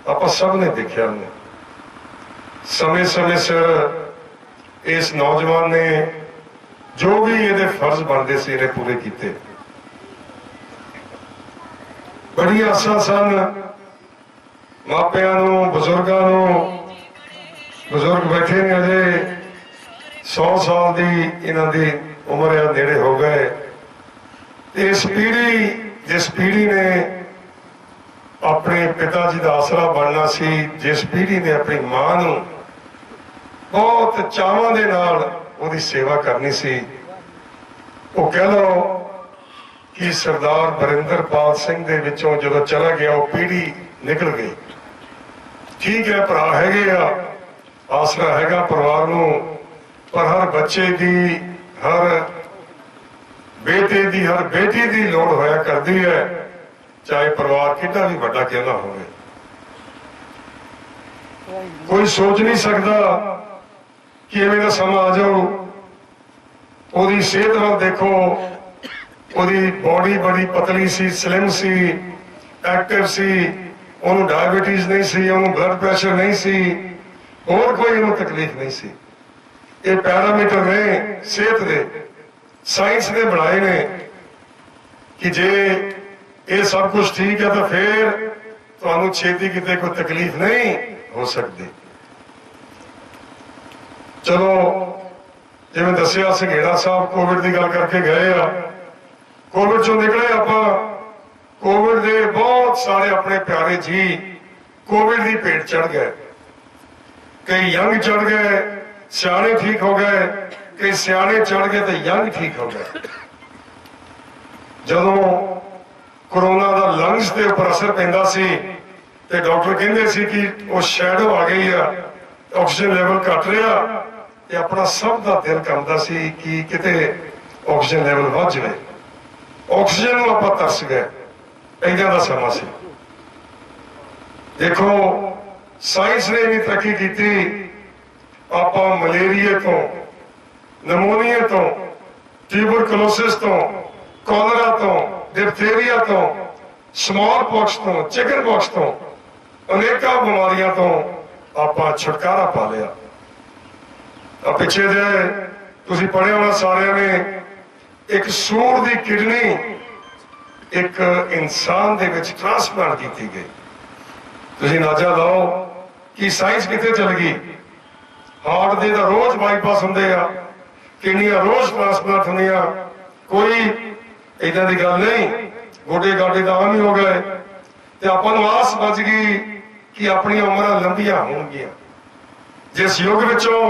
ਆਪਾਂ ਸਭ ਨੇ ਦੇਖਿਆ ਨੇ। ਸਮੇਂ ਸਿਰ ਇਸ ਨੌਜਵਾਨ ਨੇ ਜੋ ਵੀ ਇਹਦੇ ਫਰਜ਼ ਬਣਦੇ ਸੀ ਇਹਨੇ ਪੂਰੇ ਕੀਤੇ। ਬੜੀ ਆਸਾਂ ਸਨ ਮਾਪਿਆਂ ਨੂੰ, ਬਜ਼ੁਰਗਾਂ ਨੂੰ। ਬਜ਼ੁਰਗ ਬੈਠੇ ਨੇ, ਅਜੇ 100 ਸਾਲ ਦੀ ਇਹਨਾਂ ਦੀ ਉਮਰ ਆ, ਨੇੜੇ ਹੋ ਗਏ। ਇਸ ਪੀੜ੍ਹੀ, ਜਿਸ ਪੀੜ੍ਹੀ ਨੇ ਆਪਣੇ ਪਿਤਾ ਜੀ ਦਾ ਆਸਰਾ ਬਣਨਾ ਸੀ, ਜਿਸ ਪੀੜ੍ਹੀ ਨੇ ਆਪਣੀ ਮਾਂ ਨੂੰ ਬਹੁਤ ਚਾਵਾਂ ਦੇ ਨਾਲ ਉਹਦੀ ਸੇਵਾ ਕਰਨੀ ਸੀ, ਉਹ ਕਹਿ ਲਓ ਕਿ ਸਰਦਾਰ ਵਰਿੰਦਰਪਾਲ ਸਿੰਘ ਦੇ ਵਿੱਚੋਂ ਜਦੋਂ ਚਲਾ ਗਿਆ ਉਹ ਪੀੜ੍ਹੀ ਨਿਕਲ ਗਈ। ਠੀਕ ਹੈ, ਭਰਾ ਹੈਗੇ ਆ, ਆਸਰਾ ਹੈਗਾ ਪਰਿਵਾਰ ਨੂੰ, ਪਰ ਹਰ ਬੱਚੇ ਦੀ, ਹਰ ਬੇਟੇ ਦੀ, ਹਰ ਬੇਟੀ ਦੀ ਲੋੜ ਹੋਇਆ ਕਰਦੀ ਹੈ, ਚਾਹੇ ਪਰਿਵਾਰ ਕਿੰਨਾ ਵੀ ਵੱਡਾ ਕਿਉਂ ਨਾ ਹੋਵੇ। ਕੋਈ ਸੋਚ ਨਹੀਂ ਸਕਦਾ ਕਿ ਐਵੇਂ ਦਾ ਸਮਾਂ ਆ ਜਾਊ। ਉਹਦੀ ਸਿਹਤ ਵੱਲ ਦੇਖੋ, ਉਹਦੀ ਬੋਡੀ ਬੜੀ ਪਤਲੀ ਸੀ, ਸਲਿਮ ਸੀ, ਐਕਟਿਵ ਸੀ, ਉਹਨੂੰ ਡਾਇਬੀਟੀਜ਼ ਨਹੀਂ ਸੀ, ਉਹਨੂੰ ਬਲੱਡ ਪ੍ਰੈਸ਼ਰ ਨਹੀਂ ਸੀ, ਹੋਰ ਕੋਈ ਉਹਨੂੰ ਤਕਲੀਫ ਨਹੀਂ ਸੀ। ਇਹ ਪੈਰਾਮੀਟਰ ਨੇ ਸਿਹਤ ਦੇ, ਸਾਇੰਸ ਨੇ ਬਣਾਏ ਨੇ ਕਿ ਜੇ ਇਹ ਸਭ ਕੁਝ ਠੀਕ ਹੈ ਤਾਂ ਫਿਰ ਤੁਹਾਨੂੰ ਛੇਤੀ ਕਿਤੇ ਕੋਈ ਤਕਲੀਫ ਨਹੀਂ ਹੋ ਸਕਦੀ। ਚਲੋ, ਜਿਵੇਂ ਦੱਸਿਆ ਸੰਘੇੜਾ ਸਾਹਿਬ ਕੋਵਿਡ ਦੀ ਗੱਲ ਕਰਕੇ ਗਏ ਆ, ਕੋਵਿਡ ਚੋਂ ਨਿਕਲੇ ਆਪਾਂ। ਕੋਵਿਡ ਦੇ ਬਹੁਤ ਸਾਰੇ ਆਪਣੇ ਪਿਆਰੇ ਜੀ ਕੋਵਿਡ ਦੀ ਭੇਟ ਚੜ ਗਏ। ਕਈ ਯੰਗ ਚੜ ਗਏ, ਸਿਆਣੇ ਠੀਕ ਹੋ ਗਏ, ਕਈ ਸਿਆਣੇ ਚੜ ਗਏ ਤੇ ਯੰਗ ਠੀਕ ਹੋ ਗਏ। ਜਦੋਂ ਕਰੋਨਾ ਦਾ ਲੰਗਸ ਦੇ ਉੱਪਰ ਅਸਰ ਪੈਂਦਾ ਸੀ ਤੇ ਡਾਕਟਰ ਕਹਿੰਦੇ ਸੀ ਕਿ ਉਹ ਸ਼ੈਡੋ ਆ ਗਈ ਆ, ਆਕਸੀਜਨ ਲੈਵਲ ਘਟ ਰਿਹਾ, ਤੇ ਆਪਣਾ ਸਭ ਦਾ ਦਿਲ ਕਰਦਾ ਸੀ ਕਿ ਕਿਤੇ ਆਕਸੀਜਨ ਲੈਵਲ ਵੱਧ ਜਾਵੇ। ਆਕਸੀਜਨ ਨੂੰ ਆਪਾਂ ਤਰਸ ਗਏ। ਏਦਾਂ ਦਾ ਸਮਾਂ ਸੀ। ਦੇਖੋ ਸਾਇੰਸ ਨੇ ਵੀ ਤਰੱਕੀ ਕੀਤੀ। ਆਪਾਂ ਮਲੇਰੀਆ ਤੋਂ, ਨਮੂਨੀਆ ਤੋਂ, ਟਿਊਬਰਕਲੋਸਿਸ ਤੋਂ, ਕੋਲਰਾ ਤੋਂ, ਡਿਪਥੀਰੀਆ ਤੋਂ, ਸਮਾਲ ਪੌਕਸ ਤੋਂ, ਚਿਕਨ ਪੌਕਸ ਤੋਂ, ਅਨੇਕਾਂ ਬਿਮਾਰੀਆਂ ਤੋਂ ਆਪਾਂ ਛੁਟਕਾਰਾ ਪਾ ਲਿਆ। ਆ ਪਿੱਛੇ ਜੇ ਤੁਸੀਂ ਪੜ੍ਹਿਆ ਹੋਣਾ ਸਾਰਿਆਂ ਨੇ, ਇੱਕ ਸੂਰ ਦੀ ਕਿਡਨੀ ਇੱਕ ਇਨਸਾਨ ਦੇ ਵਿੱਚ ਟ੍ਰਾਂਸਪਲਾਂਟ ਕੀਤੀ ਗਈ। ਤੁਸੀਂ ਅੰਦਾਜ਼ਾ ਲਾਓ ਕਿ ਸਾਇੰਸ ਕਿੱਥੇ ਚਲ ਗਈ। ਹਾਰਟ ਦੇ ਤਾਂ ਰੋਜ਼ ਬਾਈਪਾਸ ਹੁੰਦੇ ਆ, ਕਿਡਨੀਆਂ ਰੋਜ਼ ਟ੍ਰਾਂਸਪਲਾਂਟ ਹੁੰਦੀਆਂ, ਕੋਈ ਏਦਾਂ ਦੀ ਗੱਲ ਨਹੀਂ। ਗੋਡੇ ਗਾਡੇ ਤਾਂ ਆਮ ਹੀ ਹੋ ਗਏ ਤੇ ਆਪਾਂ ਨੂੰ ਆਸ ਬਚ ਗਈ ਕਿ ਆਪਣੀਆਂ ਉਮਰਾਂ ਲੰਬੀਆਂ ਹੋਣਗੀਆਂ। ਜਿਸ ਯੁੱਗ ਵਿੱਚੋਂ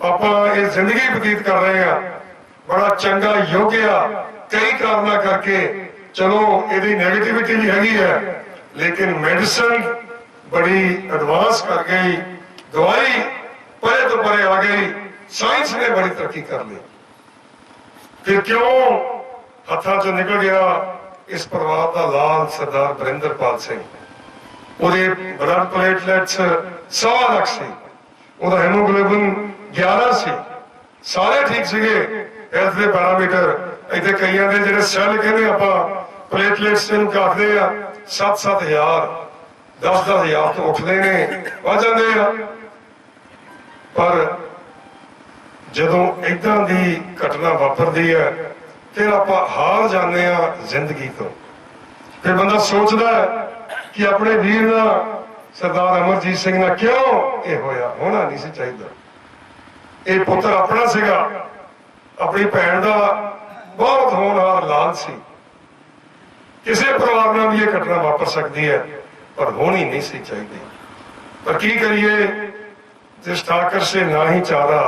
ਆਪਾਂ ਇਹ ਜ਼ਿੰਦਗੀ ਬਤੀਤ ਕਰ ਰਹੇ ਆ, ਬੜਾ ਚੰਗਾ ਯੁੱਗ ਆ ਕਈ ਕਾਰਨਾਂ ਕਰਕੇ। ਚਲੋ ਇਹਦੀ ਨੈਗੇਟਿਵਿਟੀ ਵੀ ਹੈਗੀ ਹੈ, ਲੇਕਿਨ ਮੈਡੀਸਨ ਬੜੀ ਐਡਵਾਂਸ ਕਰ ਗਈ, ਦਵਾਈ ਪਰੇ ਤੋਂ ਪਰੇ ਆ ਗਈ, ਸਾਇੰਸ ਨੇ ਬੜੀ ਤਰੱਕੀ ਕਰ ਲਈ। ਫਿਰ ਕਿਉਂ ਹੱਥਾਂ ਚੋਂ ਨਿਕਲ ਗਿਆ ਇਸ ਪਰਿਵਾਰ ਦਾ ਲਾਲ ਸਰਦਾਰ ਬਰਿੰਦਰਪਾਲ ਸਿੰਘ। ਉਹਦੇ ਬਲੱਡ ਪਲੇਟਲੈਟਸ 100 ਲੱਖ ਸੀ, ਉਹਦਾ ਹੈਮੋਗਲੋਬਿਨ 11 ਸੀ, ਸਾਰੇ ਠੀਕ ਸੀਗੇ ਹੈਲਥ ਦੇ ਪੈਰਾਮੀਟਰ। ਇੱਥੇ ਕਈਆਂ ਦੇ ਜਿਹੜੇ ਸੈੱਲ ਕਹਿੰਦੇ ਆਪਾਂ ਪਲੇਟਲੈਟਸ ਨੂੰ ਕੱਟਦੇ ਆ 7-7 ਹਜ਼ਾਰ 10-10 ਹਜ਼ਾਰ ਤੋਂ ਉੱਠਦੇ ਨੇ, ਵੱਧ ਜਾਂਦੇ ਆ। ਪਰ ਜਦੋਂ ਏਦਾਂ ਦੀ ਘਟਨਾ ਵਾਪਰਦੀ ਹੈ ਫਿਰ ਆਪਾਂ ਹਾਰ ਜਾਂਦੇ ਆ ਜ਼ਿੰਦਗੀ ਤੋਂ। ਫਿਰ ਬੰਦਾ ਸੋਚਦਾ ਕਿ ਆਪਣੇ ਵੀਰ ਨਾਲ, ਸਰਦਾਰ ਅਮਰਜੀਤ ਸਿੰਘ ਨਾਲ ਕਿਉਂ ਇਹ ਹੋਇਆ, ਹੋਣਾ ਨਹੀਂ ਸੀ ਚਾਹੀਦਾ। ਇਹ ਪੁੱਤਰ ਆਪਣਾ ਸੀਗਾ, ਆਪਣੀ ਭੈਣ ਦਾ ਬਹੁਤ ਹੋਣਹਾਰ ਲਾਲ ਸੀ। ਕਿਸੇ ਪਰਿਵਾਰ ਨਾਲ ਵੀ ਇਹ ਘਟਨਾ ਵਾਪਰ ਸਕਦੀ ਹੈ, ਪਰ ਹੋਣੀ ਨਹੀਂ ਸੀ ਚਾਹੀਦੀ। पर की करिए, जिस ठाकर से नाही चारा,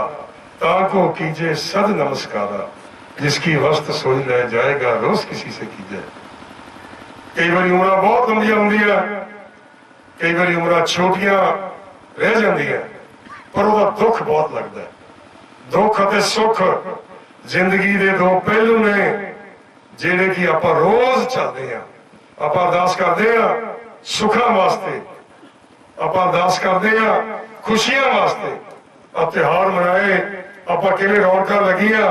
ताको कीजिए सद नमस्कारा, जिसकी वस्त सोई रह जाएगा रोज किसी से कीजिए। कई बार उम्र बहुत लंबिया होंदियां, कई बार उम्र छोटियां रह जांदियां, पर ਉਹਦਾ दुख बहुत लगता है। दुख ਅਤੇ सुख जिंदगी ਦੇ दो पहलू ने ਜਿਹੜੇ कि ਆਪਾਂ रोज ਚੱਲਦੇ ਆ। ਆਪਾਂ ਅਰਦਾਸ ਕਰਦੇ ਆ ਸੁੱਖਾਂ ਵਾਸਤੇ, ਆਪਾਂ ਅਰਦਾਸ ਕਰਦੇ ਆ ਖੁਸ਼ੀਆਂ ਵਾਸਤੇ। ਆ ਤਿਉਹਾਰ ਮਨਾਏ, ਆਪਾਂ ਕਿਵੇਂ ਰੌਣਕਾਂ ਲੱਗੀਆਂ।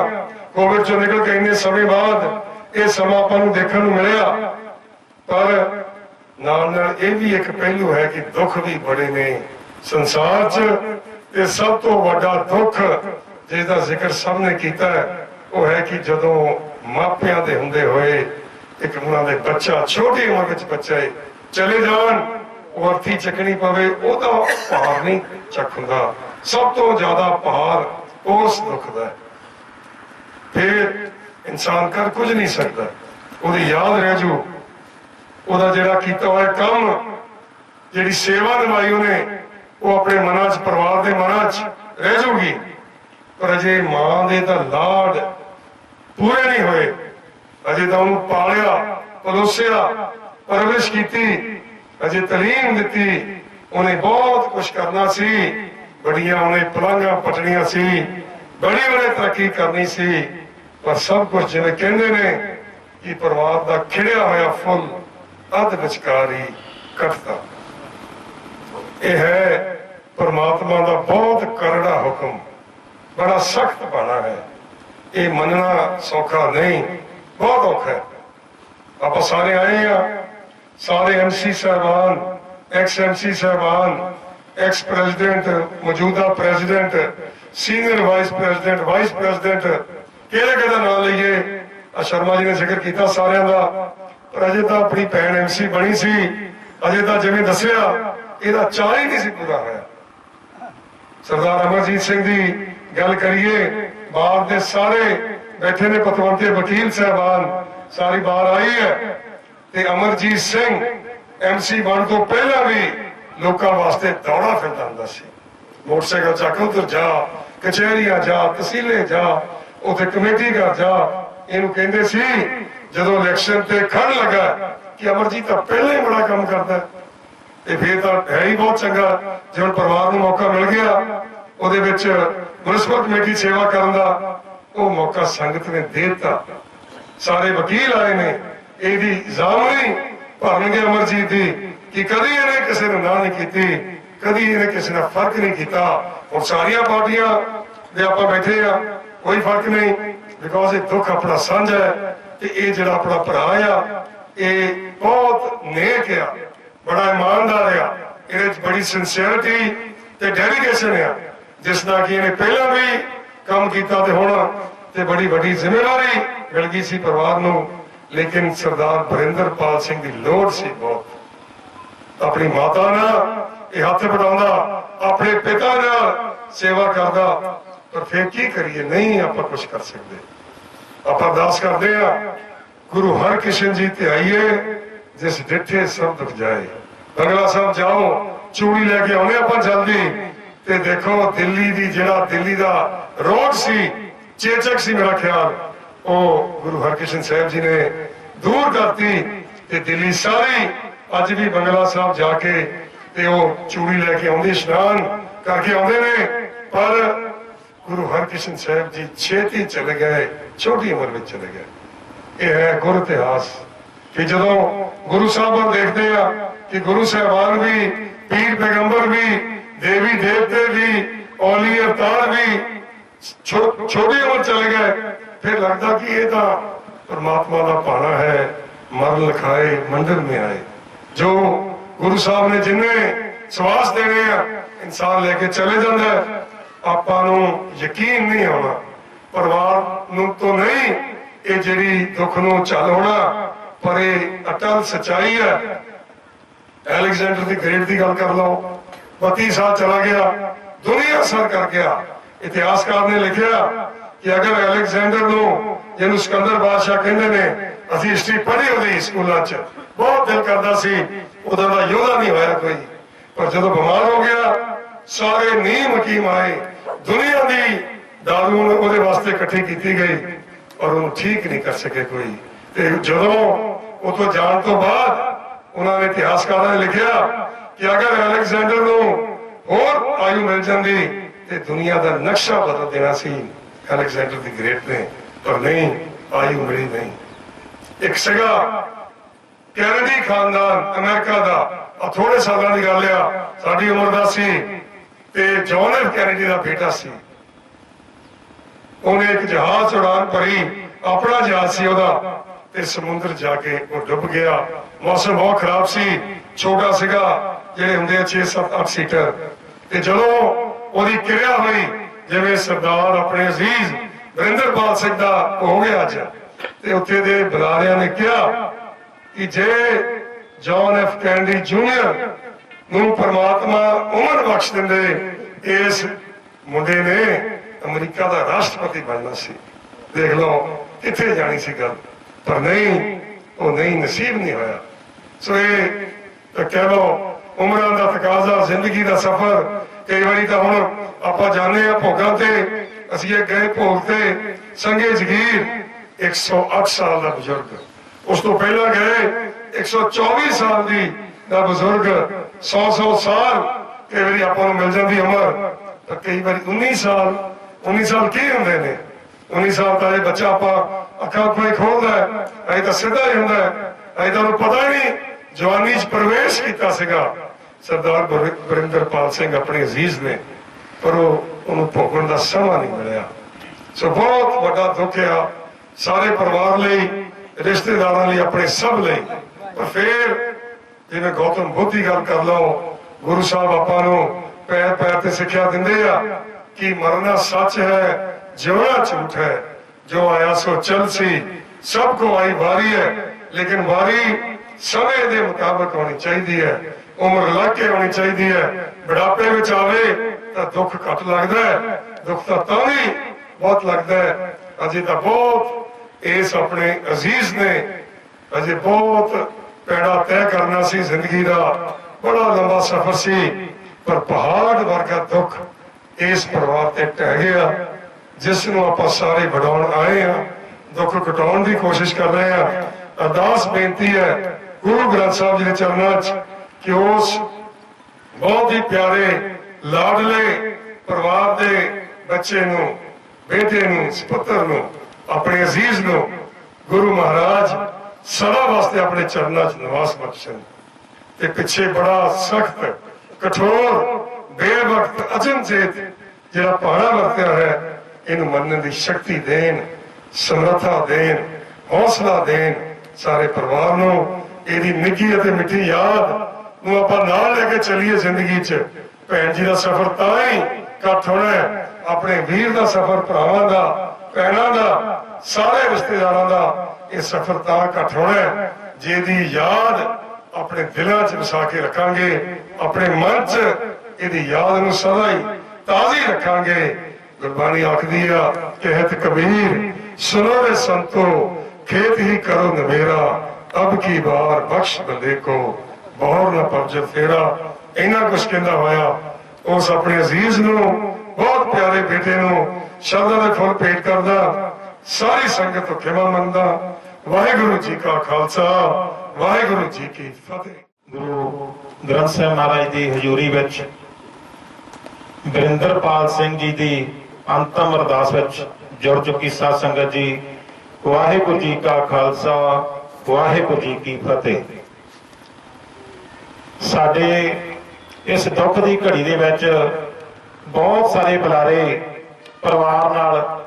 ਕੋਵਿਡ ਚੋਂ ਨਿਕਲ ਕੇ ਇੰਨੇ ਸਮੇਂ ਬਾਅਦ ਇਹ ਸਮਾਂ ਆਪਾਂ ਨੂੰ ਦੇਖਣ ਨੂੰ ਮਿਲਿਆ, ਪਰ ਨਾਲ ਨਾਲ ਇਹ ਵੀ ਇੱਕ ਪਹਿਲੂ ਹੈ ਕਿ ਦੁੱਖ ਵੀ ਬੜੇ ਨੇ ਸੰਸਾਰ 'ਚ। ਤੇ ਸਭ ਤੋਂ ਵੱਡਾ ਦੁੱਖ ਜਿਸ ਦਾ ਜ਼ਿਕਰ ਸਭ ਨੇ ਕੀਤਾ ਹੈ ਉਹ ਹੈ ਕਿ ਜਦੋਂ ਮਾਪਿਆਂ ਦੇ ਹੁੰਦੇ ਹੋਏ ਇੱਕ ਉਹਨਾਂ ਦੇ ਬੱਚਾ ਛੋਟੀ ਉਮਰ ਵਿੱਚ ਬੱਚੇ ਚਲੇ ਜਾਣ, ਉਹ ਅਰਥੀ ਚੱਕਣੀ ਪਵੇ, ਉਹਦਾ ਭਾਰ ਨਹੀਂ ਚੱਕ ਹੁੰਦਾ। ਸਭ ਤੋਂ ਜ਼ਿਆਦਾ ਭਾਰ ਉਸ ਦੁੱਖ ਦਾ ਹੈ। ਫਿਰ ਇਨਸਾਨ ਕਰ ਕੁਝ ਨਹੀਂ ਸਕਦਾ, ਉਹਦੀ ਯਾਦ ਰਹਿ ਜੂ, ਉਹਦਾ ਜਿਹੜਾ ਕੀਤਾ ਹੋਇਆ ਕੰਮ, ਜਿਹੜੀ ਸੇਵਾ ਨਿਭਾਈ ਉਹਨੇ, ਉਹ ਆਪਣੇ ਮਨਾਂ 'ਚ, ਪਰਿਵਾਰ ਦੇ ਮਨਾਂ 'ਚ ਰਹਿ ਜੂਗੀ। ਪਰ ਅਜੇ ਮਾਂ ਦੇ ਤਾਂ ਲਾਡ ਪੂਰੇ ਨਹੀਂ ਹੋਏ, ਅਜੇ ਤਾਂ ਉਹਨੂੰ ਪਾਲਿਆ, ਪਲੋਸਿਆ, ਪਰਵਰਿਸ਼ ਕੀਤੀ, ਅਜੇ ਤਾਲੀਮ ਦਿੱਤੀ, ਉਹਨੇ ਬਹੁਤ ਕੁਝ ਕਰਨਾ ਸੀ, ਬੜੀਆਂ ਉਹਨੇ ਪਲਾਂਘਾਂ ਪਟਣੀਆਂ ਸੀ, ਬੜੀ ਉਹਨੇ ਤਰੱਕੀ ਕਰਨੀ ਸੀ। ਪਰ ਸਭ ਕੁਝ ਜਿਵੇਂ ਕਹਿੰਦੇ ਨੇ ਕਿ ਪਰਿਵਾਰ ਦਾ ਖਿੜਿਆ ਹੋਇਆ ਫੁੱਲ ਅੱਧ ਵਿਚਕਾਰ ਹੀ ਕੱਟਦਾ। ਇਹ ਹੈ परमात्मा का बहुत करड़ा हुक्म, बड़ा सख्त बाना है। ये मनना सौखा नहीं, बहुत औखा है। आप सारे आए हैं, सारे MC साहबान, एक्स MC साहबान, एक्स प्रेसिडेंट, मौजूदा प्रेसिडेंट, सीनियर वाइस प्रेसिडेंट कि नाम लीए। शर्मा जी ने जिक्र किया सारे का, पर अजे तो अपनी भैन MC बनी सी, अजे तो जिवें दसिया ਇਹਦਾ ਚਾਹ ਹੀ नहीं सी पूरा होया। सरदार अमरजीत सिंह की गल करिए, बाहर के सारे बैठे ने पतवंते वकील साहबान, ਸਾਰੀ ਬਾਰ ਆਈ ਹੈ ਤੇ ਅਮਰਜੀਤ ਸਿੰਘ MC ਬਣ ਤੋਂ ਪਹਿਲਾਂ ਵੀ ਲੋਕਾਂ ਵਾਸਤੇ ਦੌੜਾ ਫਿਰਦਾ ਹੁੰਦਾ ਸੀ। ਮੋਟਰਸਾਈਕਲ ਚੱਕ ਉਧਰ ਜਾ, ਕਚਹਿਰੀਆਂ ਜਾ, ਤਹਿਸੀਲੇ ਜਾ, ਉੱਥੇ ਕਮੇਟੀ ਘਰ ਜਾ। ਇਹਨੂੰ ਕਹਿੰਦੇ ਸੀ ਜਦੋਂ ਇਲੈਕਸ਼ਨ ਤੇ ਖੜ ਲੱਗਾ ਕਿ ਅਮਰਜੀਤ ਤਾਂ ਪਹਿਲਾਂ ਹੀ ਬੜਾ ਕੰਮ ਕਰਦਾ ਤੇ ਫਿਰ ਤਾਂ ਹੈ ਹੀ ਬਹੁਤ ਚੰਗਾ। ਜੇ ਹੁਣ ਪਰਿਵਾਰ ਨੂੰ ਮੌਕਾ ਮਿਲ ਗਿਆ ਉਹਦੇ ਵਿੱਚ ਮਿਊਨਿਸਪਲ ਕਮੇਟੀ ਸੇਵਾ ਕਰਨ ਦਾ, ਉਹ ਮੌਕਾ ਸੰਗਤ ਨੇ ਦੇ ਦਿੱਤਾ। ਸਾਰੇ ਵਕੀਲ ਆਏ ਨੇ, ਇਹਦੀ ਜ਼ਾਮਨੀ ਭਰਨਗੇ ਅਮਰਜੀਤ ਦੀ ਕਿ ਕਦੀ ਇਹਨੇ ਕਿਸੇ ਨੂੰ ਨਾ ਨਹੀਂ ਕੀਤੀ, ਕਦੀ ਇਹਨੇ ਕਿਸੇ ਨਾਲ ਫਰਕ ਨਹੀਂ ਕੀਤਾ। ਹੁਣ ਸਾਰੀਆਂ ਪਾਰਟੀਆਂ ਦੇ ਆਪਾਂ ਬੈਠੇ ਆ, ਕੋਈ ਫਰਕ ਨਹੀਂ, ਬਿਕੋਜ਼ ਇਹ ਦੁੱਖ ਆਪਣਾ ਸਾਂਝਾ ਹੈ। ਤੇ ਇਹ ਜਿਹੜਾ ਆਪਣਾ ਭਰਾ ਆ ਇਹ ਬਹੁਤ ਨੇਕ ਆ, ਬੜਾ ਇਮਾਨਦਾਰ ਆ, ਇਹਦੇ ਚ ਬੜੀ ਸਿੰਸੀਅਰਿਟੀ ਤੇ ਡੈਡੀਕੇਸ਼ਨ ਆ, ਜਿਸ ਨਾਲ ਕਿ ਇਹਨੇ ਪਹਿਲਾਂ ਵੀ ਕੰਮ ਕੀਤਾ ਤੇ ਹੁਣ ਤੇ ਬੜੀ ਵੱਡੀ ਜ਼ਿੰਮੇਵਾਰੀ ਮਿਲ ਗਈ ਸੀ ਪਰਿਵਾਰ ਨੂੰ। ਲੇਕਿਨ ਸਰਦਾਰ ਬਰਿੰਦਰਪਾਲ ਸਿੰਘ ਦੀ ਲੋੜ ਸੀ ਬਹੁਤ। ਆਪਣੀ ਮਾਤਾ ਨਾਲ ਇਹ ਹੱਥ ਵਟਾਉਂਦਾ, ਆਪਣੇ ਪਿਤਾ ਨਾਲ ਸੇਵਾ ਕਰਦਾ, ਪਰ ਫਿਰ ਕੀ ਕਰੀਏ, ਨਹੀਂ ਆਪਾਂ ਕੁਝ ਕਰ ਸਕਦੇ। ਆਪਾਂ ਅਰਦਾਸ ਕਰਦੇ ਆ ਗੁਰੂ ਹਰਕ੍ਰਿਸ਼ਨ ਜੀ ਤੇ ਆਈਏ ਜਿਸ ਡਿੱਠੇ ਸਭ ਦੁੱਖ ਜਾਏ। ਬੰਗਲਾ ਸਾਹਿਬ ਜਾਓ, ਚੂੜੀ ਲੈ ਕੇ ਆਉਣੇ ਆਪਾਂ ਜਲਦੀ ਤੇ ਦੇਖੋ ਦਿੱਲੀ ਦੀ ਜਿਹੜਾ ਦਿੱਲੀ ਦਾ ਰੋਡ ਸੀ, ਚੇਚਕ ਸੀ ਮੇਰਾ ਖਿਆਲ, ਉਹ ਗੁਰੂ ਹਰਕ੍ਰਿਸ਼ਨ ਸਾਹਿਬ ਜੀ ਨੇ ਦੂਰ ਕਰਤੀ ਤੇ ਦਿੱਲੀ ਸਾਰੀ ਅੱਜ ਵੀ ਬੰਗਲਾ ਸਾਹਿਬ ਜਾ ਕੇ ਤੇ ਉਹ ਚੂੜੀ ਲੈ ਕੇ ਆਉਂਦੇ, ਇਸ਼ਨਾਨ ਕਰਕੇ ਆਉਂਦੇ ਨੇ। ਪਰ ਗੁਰੂ ਹਰਕ੍ਰਿਸ਼ਨ ਸਾਹਿਬ ਜੀ ਛੇਤੀ ਚਲੇ ਗਏ, ਛੋਟੀ ਉਮਰ ਵਿੱਚ ਚਲੇ ਗਏ। ਇਹ ਹੈ ਗੁਰ ਇਤਿਹਾਸ ਕਿ ਜਦੋਂ ਗੁਰੂ ਸਾਹਿਬਾਨ ਦੇਖਦੇ ਆ ਕਿ ਗੁਰੂ ਸਾਹਿਬਾਨ ਵੀ, ਪੀਰ ਪੈਗੰਬਰ ਵੀ, ਦੇਵੀ ਦੇਵਤੇ ਵੀ, ਔਲੀ ਅਵਤਾਰ ਵੀ ਛੋਟੀ ਉਮਰ ਚਲੇ ਗਏ, ਫਿਰ ਲੱਗਦਾ ਕਿ ਇਹ ਤਾਂ परमात्मा का पाना है, मर लिखाए मंदिर में आए। जो गुरु साहब ने जिन्हें सवास देने इंसान लेके चले जाता है, आपां नूं यकीन नहीं आना, परिवार नूं तो नहीं ये जिहड़ी दुख नूं झल होना, पर ये अटल सच्चाई है। एलेक्जेंडर दी ग्रेट की गल कर लो, 32 साल चला गया, दुनिया सर कर गया। इतिहासकार ने लिखा कि अगर एलेक्जेंडर नूं जिन्होंने सिकंदर बादशाह कहते ने, असीं हिस्ट्री पढ़ी होती स्कूलों च, बहुत दिल करता सी उदा दा योद्धा नहीं होया कोई, पर जदों बीमार हो गया सारे नीम हकीम आए, दुनिया की दारू उहदे वास्ते इकट्ठी की गई और उन्हें ठीक नहीं कर सके कोई। ते जदों उतों जाण तो बाद उन्होंने इतिहासकारों ने लिखा कि अगर एलेक्जेंडर नूं होर आयु मिल जाती ते दुनिया का नक्शा बदल देना सी एलेक्जेंडर दी ग्रेट ने, पर नहीं, आयु मिली नहीं। एक सगा कैनेडी खानदान अमेरिका का, थोड़े सालों की गल आ, साडी उम्र का सी ते जॉन एफ कैनेडी का बेटा सी। उन्हें एक जहाज उड़ान भरी, अपना जहाज सी ओदा, ते समुद्र जाके वो डुब गया। मौसम बहुत खराब सी, छोटा सिगा, जेडे हुंदे 6-7-8 सीटर, ते जदों ओदी क्रिया हुई जिवें सरदार अपने अजीज बरिंदरपाल सिंह का हो गया अज, ते उत्थे दे बुलारियां ने कहा कि जे जॉन एफ कैनेडी जूनियर नूं परमात्मा उम्र बख्श दिंदे, इस मुंडे ने अमरीका का राष्ट्रपति बनना सी। देख लो किथे जानी सी गल, पर नहीं, वो नहीं, नसीब नहीं होया। सो ये कह लो उम्रां दा तकाजा, जिंदगी का सफर। कई बारी तो हुण आपां जाने भोगां ते, असीं गए भोग ते संगे जगीर 108 साल का बुजुर्ग, उस तो पहला गए 124 साल का बुजुर्ग, 100 साल कई बारी आपां नूं मिल जाती उम्र, पर कई बारी 19 साल की होंदे ने। 19 साल का ये बच्चा आपां अखां उखां खोलदा है, अजे तां सीधा ही हुंदा है, अजे तां उहनूं पता ही नहीं जवानी च प्रवेश कीता सीगा सरदार बरिंदरपाल सिंह अपने अजीज ने, पर उन्होंने भोगण का समा नहीं मिलिया। सो बहुत बड़ा दुख है सारे परिवार लई, रिश्तेदारों लई, अपने सब लई। पर फिर जिवें गौतम बुद्ध की गल कर लो, गुरु साहब आपां नूं पैर पैर ते सिक्ख्या दिंदे आ कि मरना सच है, जिउणा झूठ है, जो आया सो चल सी, सबको आई बारी है, लेकिन बारी समय के मुताबिक होनी चाहिए है, उम्र लग के होनी चाहिए है। बुढ़ापे में आवे तो दुख घट लगता है, दुख तो भी बहुत लगता है। अजे तो बहुत ਇਸ ਆਪਣੇ ਅਜ਼ੀਜ਼ ਨੇ ਅਜੇ ਬਹੁਤ ਪੈੜਾ ਤੈਅ ਕਰਨਾ ਸੀ, ਜ਼ਿੰਦਗੀ ਦਾ ਬੜਾ ਲੰਬਾ ਸਫ਼ਰ ਸੀ, ਪਰ ਪਹਾੜ ਵਰਗਾ ਦੁੱਖ ਇਸ ਪਰਿਵਾਰ ਤੇ ਟਹਿ ਗਿਆ, ਜਿਸ ਨੂੰ ਆਪਾਂ ਸਾਰੇ ਵਡਾਉਣ ਆਏ ਆ, ਦੁੱਖ ਘਟਾਉਣ ਦੀ ਕੋਸ਼ਿਸ਼ ਕਰ ਰਹੇ ਆ। ਅਰਦਾਸ ਬੇਨਤੀ ਹੈ ਗੁਰੂ ਗ੍ਰੰਥ ਸਾਹਿਬ ਜੀ ਦੇ ਚਰਨਾਂ 'ਚ ਕਿ ਉਸ ਬਹੁਤ ਹੀ ਪਿਆਰੇ ਲਾਡਲੇ ਪਰਿਵਾਰ ਦੇ ਬੱਚੇ ਨੂੰ, ਬੇਟੇ ਨੂੰ, ਸਪੁੱਤਰ ਨੂੰ, ਆਪਣੇ ਅਜ਼ੀਜ਼ ਨੂੰ ਗੁਰੂ ਮਹਾਰਾਜ ਸਦਾ ਵਾਸਤੇ ਆਪਣੇ ਚਰਨਾਂ 'ਚ ਨਿਵਾਸ ਬਖਸ਼ਣ। ਤੇ ਪਿੱਛੇ ਬੜਾ ਸਖਤ, ਕਠੋਰ, ਬੇਵਕਤ, ਅਚਨਚੇਤ ਜਿਹੜਾ ਭਾਣਾ ਵਰਤਿਆ ਹੈ, ਇਹਨੂੰ ਮੰਨਣ ਦੀ ਸ਼ਕਤੀ ਦੇਣ, ਸਮਰੱਥਾ ਦੇਣ, ਹੌਸਲਾ ਦੇਣ ਸਾਰੇ ਪਰਿਵਾਰ ਨੂੰ। ਇਹਦੀ ਨਿੱਘੀ ਅਤੇ ਮਿੱਠੀ ਯਾਦ ਨੂੰ ਆਪਾਂ ਨਾਲ ਲੈ ਕੇ ਚੱਲੀਏ ਜ਼ਿੰਦਗੀ 'ਚ। ਭੈਣ ਜੀ ਦਾ ਸਫ਼ਰ ਤਾਂ ਹੀ ਘੱਟ ਹੋਣਾ ਹੈ, ਆਪਣੇ ਵੀਰ ਦਾ ਸਫ਼ਰ, ਭਰਾਵਾਂ ਦਾ, ਭੈਣਾਂ ਦਾ, ਸਾਰੇ ਰਿਸ਼ਤੇਦਾਰਾਂ ਦਾ ਇਹ ਸਫ਼ਰ ਤਾਂ ਘੱਟ ਹੋਣਾ ਹੈ ਜੇ ਇਹਦੀ ਯਾਦ ਆਪਣੇ ਦਿਲਾਂ 'ਚ ਵਸਾ ਕੇ ਰੱਖਾਂਗੇ, ਆਪਣੇ ਮਨ 'ਚ ਇਹਦੀ ਯਾਦ ਨੂੰ ਸਦਾ ਹੀ ਤਾਜ਼ੀ ਰੱਖਾਂਗੇ। ਗੁਰਬਾਣੀ ਆਖਦੀ ਆ, ਕਹਿਤ ਕਬੀਰ ਸੁਨੋ ਰੇ ਸੰਤੋ, ਖੇਤ ਹੀ ਕਰੋ ਨਵੇਰਾ, ਅਬ ਕੀ ਬਾਰ ਬਖਸ਼ ਬੰਦੇ ਕੋ, ਬਹੁਰ ਨਾ ਪਰਜਤ ਤੇਰਾ। ਇੰਨਾ ਕੁਛ ਕਹਿੰਦਾ ਹੋਇਆ ਉਸ ਆਪਣੇ ਅਜ਼ੀਜ਼ ਨੂੰ, ਬਹੁਤ ਪਿਆਰੇ ਬੇਟੇ ਨੂੰ ਸ਼ਬਦਾਂ ਦੇ ਫੁੱਲ ਭੇਟ ਕਰਦਾ, ਸਾਰੀ ਸੰਗਤ ਤੋਂ ਖਿਮਾ ਮੰਗਦਾ। ਵਾਹਿਗੁਰੂ ਜੀ ਕਾ ਖਾਲਸਾ, ਵਾਹਿਗੁਰੂ ਜੀ ਕੀ ਫਤਿਹ। ਗੁਰੂ ਗ੍ਰੰਥ ਸਾਹਿਬ ਮਹਾਰਾਜ ਦੀ ਹਜ਼ੂਰੀ ਵਿੱਚ ਵਰਿੰਦਰਪਾਲ ਸਿੰਘ ਜੀ ਦੀ ਅੰਤਮ ਅਰਦਾਸ ਵਿੱਚ ਜੁੜ ਚੁੱਕੀ ਸਾਧ ਸੰਗਤ ਜੀ, ਵਾਹਿਗੁਰੂ ਜੀ ਕਾ ਖਾਲਸਾ, ਵਾਹਿਗੁਰੂ ਜੀ ਕੀ ਫਤਿਹ। ਸਾਡੇ ਇਸ ਦੁੱਖ ਦੀ ਘੜੀ ਦੇ ਵਿੱਚ ਬਹੁਤ ਸਾਰੇ ਬੁਲਾਰੇ ਪਰਿਵਾਰ ਨਾਲ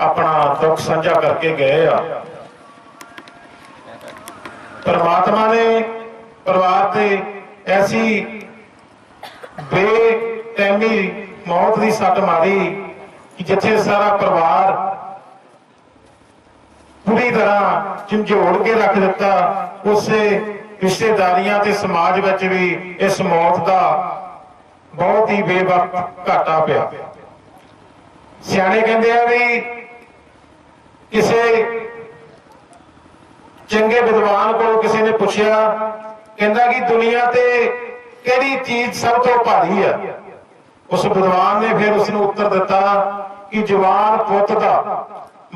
ਆਪਣਾ ਦੁੱਖ ਸਾਂਝਾ ਕਰਕੇ ਗਏ ਆ। परमात्मा ने परिवार ते ऐसी बेटैमी मौत की सट मारी कि जिथे सारा परिवार पूरी तरह झंझोड़ के रख दिता, उसे रिश्तेदारियां ते समाज विच भी इस मौत का बहुत ही बेवक्त घाटा पिया। सियाणे कहते हैं भी किसे चंगे विद्वान को किसी ने पूछा, कहता कि दुनिया ते केड़ी चीज सब तो भारी है। उस विद्वान ने फिर उसने उत्तर दिता कि जवान पुत दा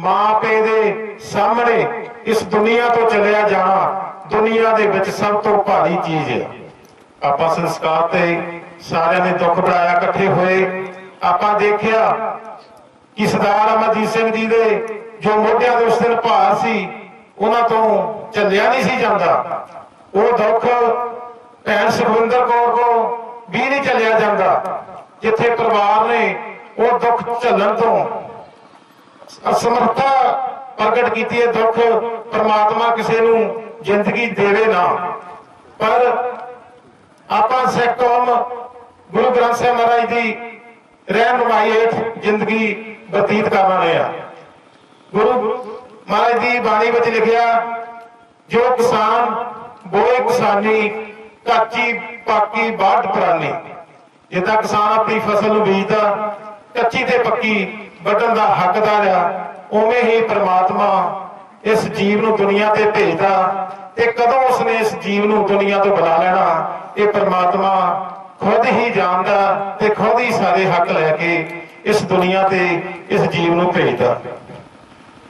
मां पे दे सामने इस दुनिया तो चलिया जाना दुनिया दे विच सब तो भारी चीज है। आपां संस्कार ते सारियां ने दुख बढ़ाया, इकट्ठे होए, आपां देखिया कि सरदार अमरजीत सिंह जी दे जो मोढियां दे उस दिन भार सी उन्हां तो झलिया नहीं सी जांदा, वो दुख भैन सुखविंदर कौर को भी नहीं झलिया जांदा। जिथे परिवार ने वो दुख झलन तो असमर्था प्रगट की है। दुख परमात्मा किसी नूं जिंदगी देवे ना, पर आपां सिख कौम गुरु ग्रंथ साहिब महाराज की रहनुमाई हेठ जिंदगी बतीत कर रहे हैं। गुरु महाराज की बाणी में लिखिया, जो किसान बोए किसानी काची पाकी बाढ़ परानी। जिदा किसान अपनी फसल बीजदा कच्ची ते पक्की वढण दा हकदार आ, उवें ही परमात्मा इस जीव नूं दुनिया ते भेजदा ते कदों उसने इस जीव नूं दुनिया तो बुला लेना ये परमात्मा खुद ही जानदा ते खुद ही सारे हक लैके इस दुनिया ते इस जीव नूं भेजदा।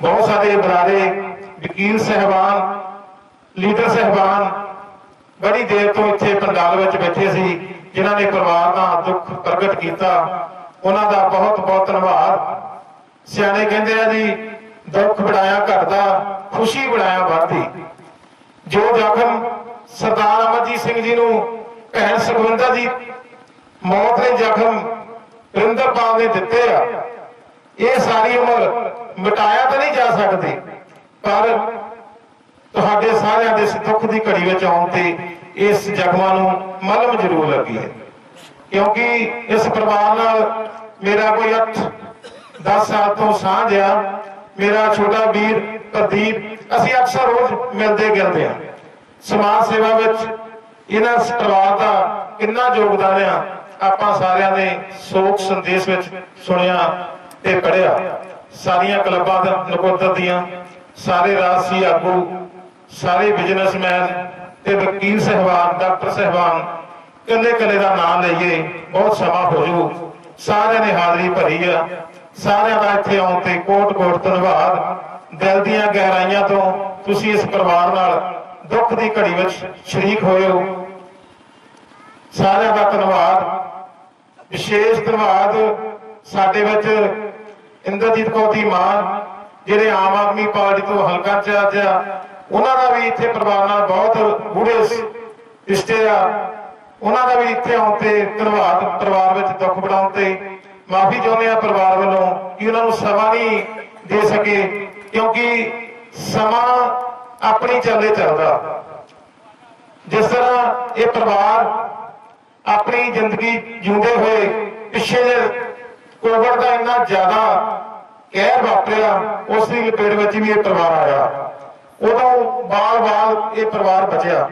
बहुत सारे बुलारे वकील साहबान, लीडर साहबान बड़ी देर तो इत्थे पंडाल विच बैठे सी, जिन्हां ने परिवार का दुख प्रगट किया, उन्हां दा बहुत बहुत धन्नवाद। सियाणे कहंदे आ जी, दुख बढ़ाया घटदा, खुशी बढ़ाया बढ़दी। जो जख्म सरदार अमरजीत सिंह जी नूं भैन सुखविंदर जी मौत ने जख्म वरिंदरपाल ने दिते आ, ये सारी उम्र मिटाया तो नहीं जा सकती, पर तुहाडे सारिਆਂ ਦੇ दुख की घड़ी में आउण ते इस जख्मां नूं मलम जरूर लगी है। क्योंकि इस परिवार नाल मेरा कोई 8-10 साल तो सांझ आ। मेरा छोटा वीर प्रदीप, असीं अक्सर रोज मिलते गिलते हैं। समाज सेवा विच इन्हां परिवार का कितना योगदान आ, आपां सारिਆਂ ने शोक संदेश विच सुनिया ते पढ़िया। सारियां क्लबां नकोदर दियां ਸਾਰੇ ਰਾਜਸੀ ਆਗੂ, ਸਾਰੇ ਬਿਜ਼ਨਸਮੈਨ ਤੇ ਵਕੀਲ ਸਾਹਿਬਾਨ, ਡਾਕਟਰ ਸਾਹਿਬਾਨ, ਕੱਲੇ ਕੱਲੇ ਦਾ ਨਾਮ ਲਈਏ ਬਹੁਤ ਸਮਾਂ ਹੋ ਜੂ। ਸਾਰਿਆਂ ਨੇ ਹਾਜ਼ਰੀ ਭਰੀ ਆ। ਸਾਰਿਆਂ ਦਾ ਇੱਥੇ ਆਉਣ ਤੇ ਕੋਟ ਕੋਟ ਧੰਨਵਾਦ। ਦਿਲ ਦੀਆਂ ਗਹਿਰਾਈਆਂ ਤੋਂ ਤੁਸੀਂ ਇਸ ਪਰਿਵਾਰ ਨਾਲ ਦੁੱਖ ਦੀ ਘੜੀ ਵਿੱਚ ਸ਼ਰੀਕ ਹੋਏ ਹੋ। ਸਾਰਿਆਂ ਦਾ ਧੰਨਵਾਦ। ਵਿਸ਼ੇਸ਼ ਧੰਨਵਾਦ ਸਾਡੇ ਵਿੱਚ ਇੰਦਰਜੀਤ ਕੌਰ ਦੀ ਮਾਂ, ਜਿਹੜੇ ਆਮ ਆਦਮੀ ਪਾਰਟੀ ਤੋਂ ਹਲਕਾ ਇੰਚਾਰਜ ਆ, ਉਹਨਾਂ ਦਾ ਵੀ ਇੱਥੇ ਪਰਿਵਾਰ ਨਾਲ ਬਹੁਤ ਗੂੜੇ ਰਿਸ਼ਤੇ ਆ। ਉਹਨਾਂ ਦਾ ਵੀ ਇੱਥੇ ਆਉਣ ਤੇ ਧੰਨਵਾਦ। ਪਰਿਵਾਰ ਵਿੱਚ ਦੁੱਖ ਬਣਾਉਣ ਤੇ ਮਾਫੀ ਚਾਹੁੰਦੇ ਆ ਪਰਿਵਾਰ ਵੱਲੋਂ ਕਿ ਉਹਨਾਂ ਨੂੰ ਸਮਾਂ ਨਹੀਂ ਦੇ ਸਕੇ, ਕਿਉਂਕਿ ਸਮਾਂ ਆਪਣੀ ਚੱਲੇ ਚੱਲਦਾ। ਜਿਸ ਤਰ੍ਹਾਂ ਇਹ ਪਰਿਵਾਰ ਆਪਣੀ ਜ਼ਿੰਦਗੀ ਜਿਉਂਦੇ ਹੋਏ ਪਿੱਛੇ ਜੇ ਕੋਵਿਡ ਦਾ ਇੰਨਾ ਜ਼ਿਆਦਾ ਕਹਿਰ ਵਾਪਰਿਆ, ਉਸ ਦੀ ਲਪੇਟ ਵਿੱਚ ਵੀ ਇਹ ਪਰਿਵਾਰ ਆਇਆ। ਉਦੋਂ ਬਾਲ ਇਹ ਪਰਿਵਾਰ ਬਚਿਆ।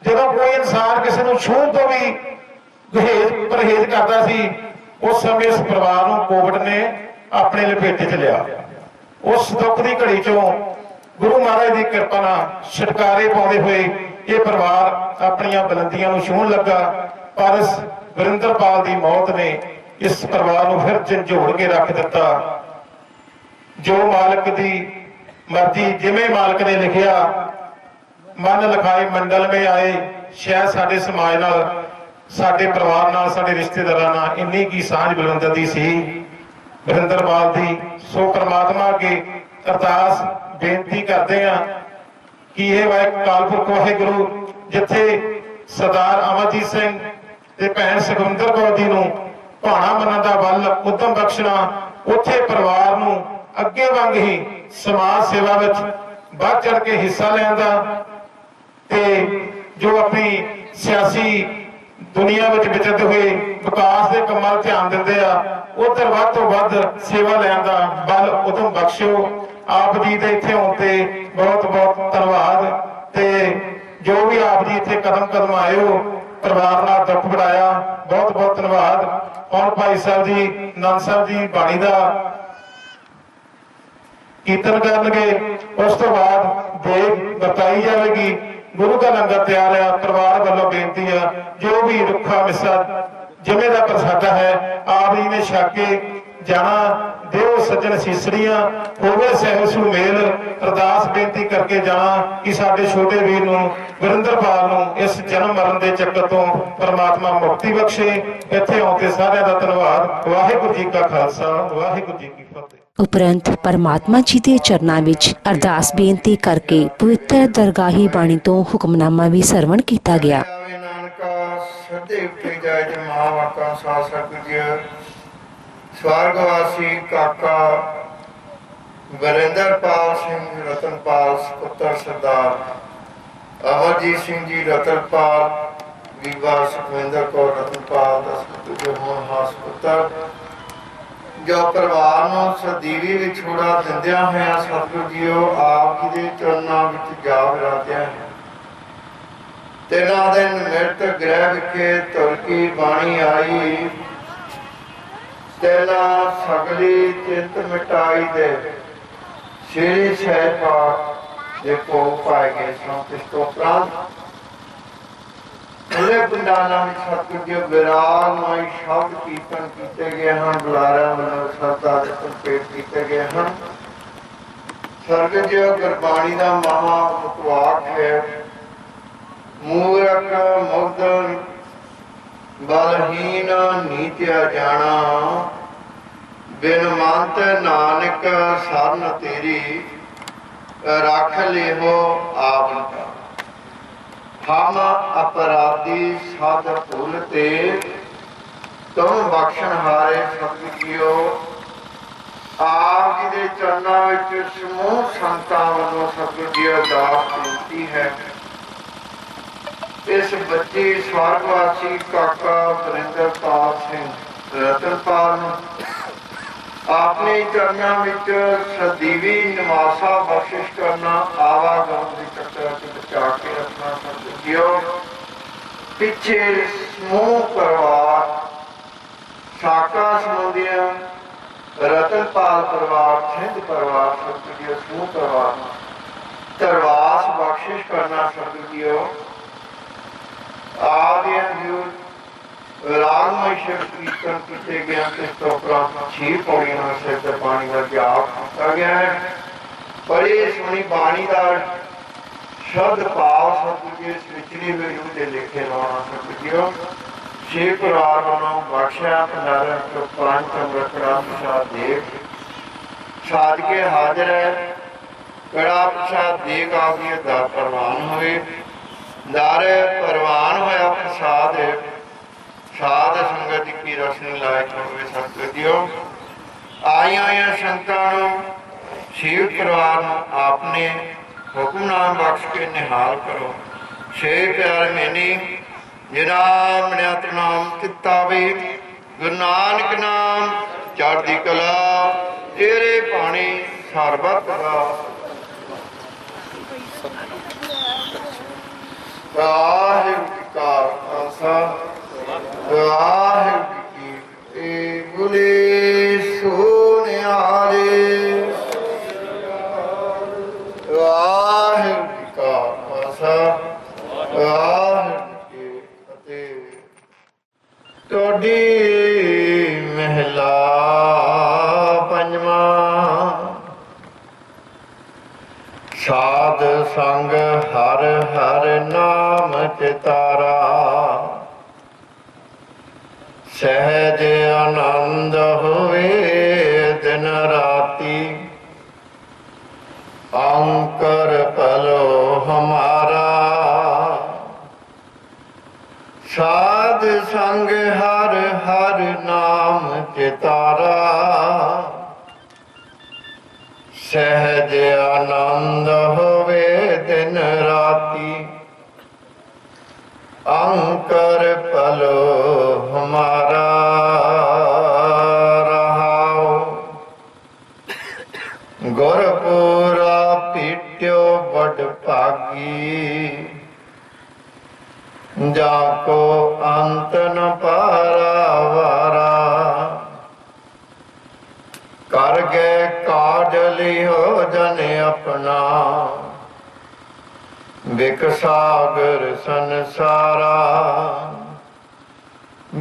ਜਦੋਂ ਕੋਈ ਇਨਸਾਨ ਕਿਸੇ ਨੂੰ ਛੂਹਣ ਤੋਂ ਵੀ ਪਰਹੇਜ਼ ਕਰਦਾ ਸੀ, ਉਸ ਸਮੇਂ ਇਸ ਪਰਿਵਾਰ ਨੂੰ ਕੋਵਿਡ ਨੇ ਆਪਣੇ ਲਪੇਟੇ 'ਚ ਲਿਆ। ਉਸ ਦੁੱਖ ਦੀ ਘੜੀ ਚੋਂ ਗੁਰੂ ਮਹਾਰਾਜ ਦੀ ਕਿਰਪਾ ਨਾਲ ਛੁਟਕਾਰੇ ਪਾਉਂਦੇ ਹੋਏ ਇਹ ਪਰਿਵਾਰ ਆਪਣੀਆਂ ਬੁਲੰਦੀਆਂ ਨੂੰ ਛੂਹਣ ਲੱਗਾ। ਪਰ ਇਸ ਵਰਿੰਦਰਪਾਲ ਦੀ ਮੌਤ ਨੇ ਇਸ ਪਰਿਵਾਰ ਨੂੰ ਫਿਰ ਝੰਜੋੜ ਕੇ ਰੱਖ ਦਿੱਤਾ। ਜੋ ਮਾਲਕ ਦੀ ਮਰਜ਼ੀ, ਜਿਵੇਂ ਮਾਲਕ ਨੇ ਲਿਖਿਆ, ਮਨ ਲਿਖਾਏ ਮੰਡਲ ਮੇ ਆਏ। ਸ਼ਾਇਦ ਸਾਡੇ ਸਮਾਜ ਨਾਲ, ਸਾਡੇ ਪਰਿਵਾਰ ਨਾਲ, ਸਾਡੇ ਰਿਸ਼ਤੇਦਾਰਾਂ ਨਾਲ ਇੰਨੀ ਕੀ ਸਾਂਝ ਬਲਵੰਦਰ ਦੀ ਸੀ, ਵਰਿੰਦਰਪਾਲ ਦੀ। ਸੋ ਪ੍ਰਮਾਤਮਾ ਅੱਗੇ ਅਰਦਾਸ ਬੇਨਤੀ ਕਰਦੇ ਆ ਕਿ ਇਹ ਕਾਲਪੁਰਖ ਵਾਹਿਗੁਰੂ ਜਿੱਥੇ ਸਰਦਾਰ ਅਮਰਜੀਤ ਸਿੰਘ ਤੇ ਭੈਣ ਸੁਖਵਿੰਦਰ ਕੌਰ ਜੀ ਨੂੰ ਭਾਣਾ ਮੰਨਣ ਦਾ ਬਲ ਉਦਮ ਬਖਸ਼ਣਾ, ਉੱਥੇ ਪਰਿਵਾਰ ਨੂੰ ਅੱਗੇ ਵਾਂਗ ਹੀ ਸਮਾਜ ਸੇਵਾ ਵਿੱਚ ਵੱਧ ਚੜ ਕੇ ਹਿੱਸਾ ਲੈਣ ਦਾ, ਤੇ ਜੋ ਆਪਣੀ ਸਿਆਸੀ ਦੁਨੀਆ ਵਿੱਚ ਵਿਚਰਦੇ ਹੋਏ ਵਿਕਾਸ ਦੇ ਕੰਮਾਂ 'ਤੇ ਧਿਆਨ ਦਿੰਦੇ ਆ, ਉਧਰ ਵੱਧ ਤੋਂ ਵੱਧ ਸੇਵਾ ਲੈਣ ਦਾ ਬਲ ਉਦਮ ਬਖਸ਼ਿਓ। ਆਪ ਜੀ ਦੇ ਇੱਥੇ ਆਉਣ ਤੇ ਬਹੁਤ ਬਹੁਤ ਧੰਨਵਾਦ। ਤੇ ਜੋ ਵੀ ਆਪ ਜੀ ਇੱਥੇ ਕਦਮ ਕਦਮ ਆਏ ਹੋ, ਪਰਿਵਾਰ ਨਾਲ ਦੁੱਖ ਵਡਾਇਆ, ਬਹੁਤ ਬਹੁਤ ਧੰਨਵਾਦ। ਹੁਣ ਭਾਈ ਸਾਹਿਬ ਜੀ, ਨੰਦ ਸਾਹਿਬ ਜੀ ਬਾਣੀ ਦਾ ਕੀਰਤਨ ਕਰਨਗੇ। ਉਸ ਤੋਂ ਬਾਅਦ ਦੇਗ ਵਰਤਾਈ ਜਾਵੇਗੀ। ਗੁਰੂ ਦਾ ਲੰਗਰ ਤਿਆਰ ਆ। ਪਰਿਵਾਰ ਵੱਲੋਂ ਬੇਨਤੀ ਆ, ਜੋ ਵੀ ਰੁੱਖਾ ਮਿੱਸਾ ਜਿਵੇਂ ਦਾ ਪ੍ਰਸਾਦਾ ਹੈ, ਆਪ ਜੀ ਨੇ ਛਕ ਕੇ ਜਾਣਾ। ਦਿਓ ਸੱਜਣ ਸੀਸੜੀਆਂ, ਹੋਵੇ ਸਹਿਬ ਸੁਮੇਲ। ਅਰਦਾਸ ਬੇਨਤੀ ਕਰਕੇ ਜਾਣਾ ਕਿ ਸਾਡੇ ਛੋਟੇ ਵੀਰ ਨੂੰ, ਵਰਿੰਦਰਪਾਲ ਨੂੰ, ਇਸ ਜਨਮ ਮਰਨ ਦੇ ਚੱਕਰ ਤੋਂ ਪਰਮਾਤਮਾ ਮੁਕਤੀ ਬਖਸ਼ੇ। ਇੱਥੇ ਆਉਣ ਤੇ ਸਾਰਿਆਂ ਦਾ ਧੰਨਵਾਦ। ਵਾਹਿਗੁਰੂ ਜੀ ਕਾ ਖਾਲਸਾ, ਵਾਹਿਗੁਰੂ ਜੀ ਕੀ ਫਤਿਹ। ਉਪਰੰਤ ਪਰਮਾਤਮਾ ਜੀ ਦੇ ਚਰਨਾਂ ਵਿੱਚ ਅਰਦਾਸ ਬੇਨਤੀ ਕਰਕੇ ਪਵਿੱਤਰ ਦਰਗਾਹੀ ਬਾਣੀ ਤੋਂ ਹੁਕਮਨਾਮਾ ਵੀ ਸਰਵਣ ਕੀਤਾ ਗਿਆ। स्वर्गवासी काका वरिंदरपाल सिंह रतनपाल पुत्र सरदार अमरजीत सिंह जी रतनपाल बीबा सुखविंदर कौर रतनपाल जो होनहास पुत्र, जो परिवार ਨੂੰ ਸਦੀਵੀ ਵਿਛੋੜਾ ਦਿੰਦਿਆਂ ਹੋਇਆਂ ਸਤਿਗੁਰੂ ਜੀਓ ਆਪ ਜੀ ਦੇ ਚਰਨਾਂ ਵਿੱਚ ਜਾ ਵਿਰਾਜਿਆ ਹੈ। ਤਿੰਨਾਂ ਦਿਨ ਮਿਰਤ ਗ੍ਰਹਿ ਵਿਖੇ ਤੁਰਕੀ ਬਾਣੀ ਆਈ। तेना सगली चिंत मिटाई दे श्री सह पाठ जे भोग पाए गए सो। इस तो उपरांत पूरे पिंडाना में सतगुर जी विरागमय शब्द कीर्तन किए गए हैं। बुलारा वालों श्रद्धा दे संकेत किए गए हैं। सरग जी गुरबाणी का महा मुतवाक है। मूरख मुग्ध बलहीन नीत्या जाना, बिन मंत नानक सरन तेरी रख लेहो आपन। हम अपराधी साध भूलते तुम बख्शन हारे सतगुर जीओ। आप जी दे चरनां विच समूह संतां वल्लों सतगुर जी अरदास बेनती है। इस बच्चे स्वर्गवासी काका वरिंदरपाल सिंह रतनपाल अपने चरणों विच सदीवी निवासा बख्शिश करना, आवागमन के चक्कर से बचा के रखना सतगुर जीओ। पिछे समूह परिवार साका समूदियां रतन पाल परिवार, सिंध परिवार, सतगुरु समूह परिवार, तरवास बख्शिश करना सतगुरु आदि रागमय शिव कीर्तन किए गए। इस तो उपरांत 6 पौड़ियां सिद्ध बाणी का जाप किया गया है। बड़ी सोहनी बाणी का शब्द भाव सतगुरु विचली हुई रूह के लिखे लाना सतगुरु 6 परिवार वालों बख्शिया भंडारा तो 5 अमृत कड़ा प्रसाद देव साध के हाजिर है। कड़ा प्रसाद देख आगे दर प्रवान हुए। दर प्रवान होया प्रसाद साध संगत की रसनी लायक होवे सतगुरु। आईया संतां शिव परिवार आपने हुक्मनाम बख्श के निहाल करो। 6 प्यारे मैनी जनाब नियत नाम चित्तावे गुरु नानक नाम चढ़दी कला तेरे पानी सरबत का। वाहिगुरू जी का खालसा वाहिगुरू जी की बोले सोनिहारे। वाहिगुरू जी का खालसा वाहिगुरू जी की फतेह। तोड़ी महला पंजवा। साध संग हर हर नाम चितारा सहज आनंद होवे दिन राती। अंकर पलो हमारा साध संग हर हर नाम चितारा सहज आनंद होवे दिन राती। अंकर पलो हमारा रहाओ। गुरपुरा पीट्यो बड़ भागी जाको अंत न पारावारा। कर गए काजली हो जन अपना बिक सागर संसारा।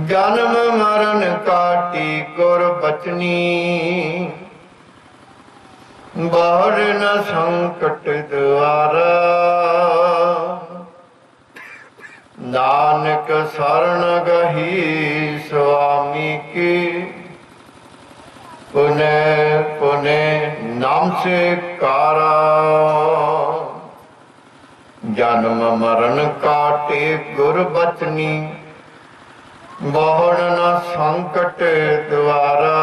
जन्म मरण काटी गुर बचनी बाहर न संकट द्वारा। नानक शरण गही स्वामी की पुनः पुनः नाम से कारा। जन्म मरण काटे गुर बचनी बहुड़ न संकट द्वारा।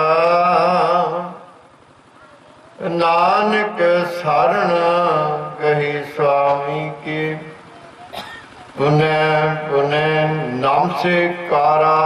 नानक शरण गही स्वामी के पुनः पुनः नाम से कारा।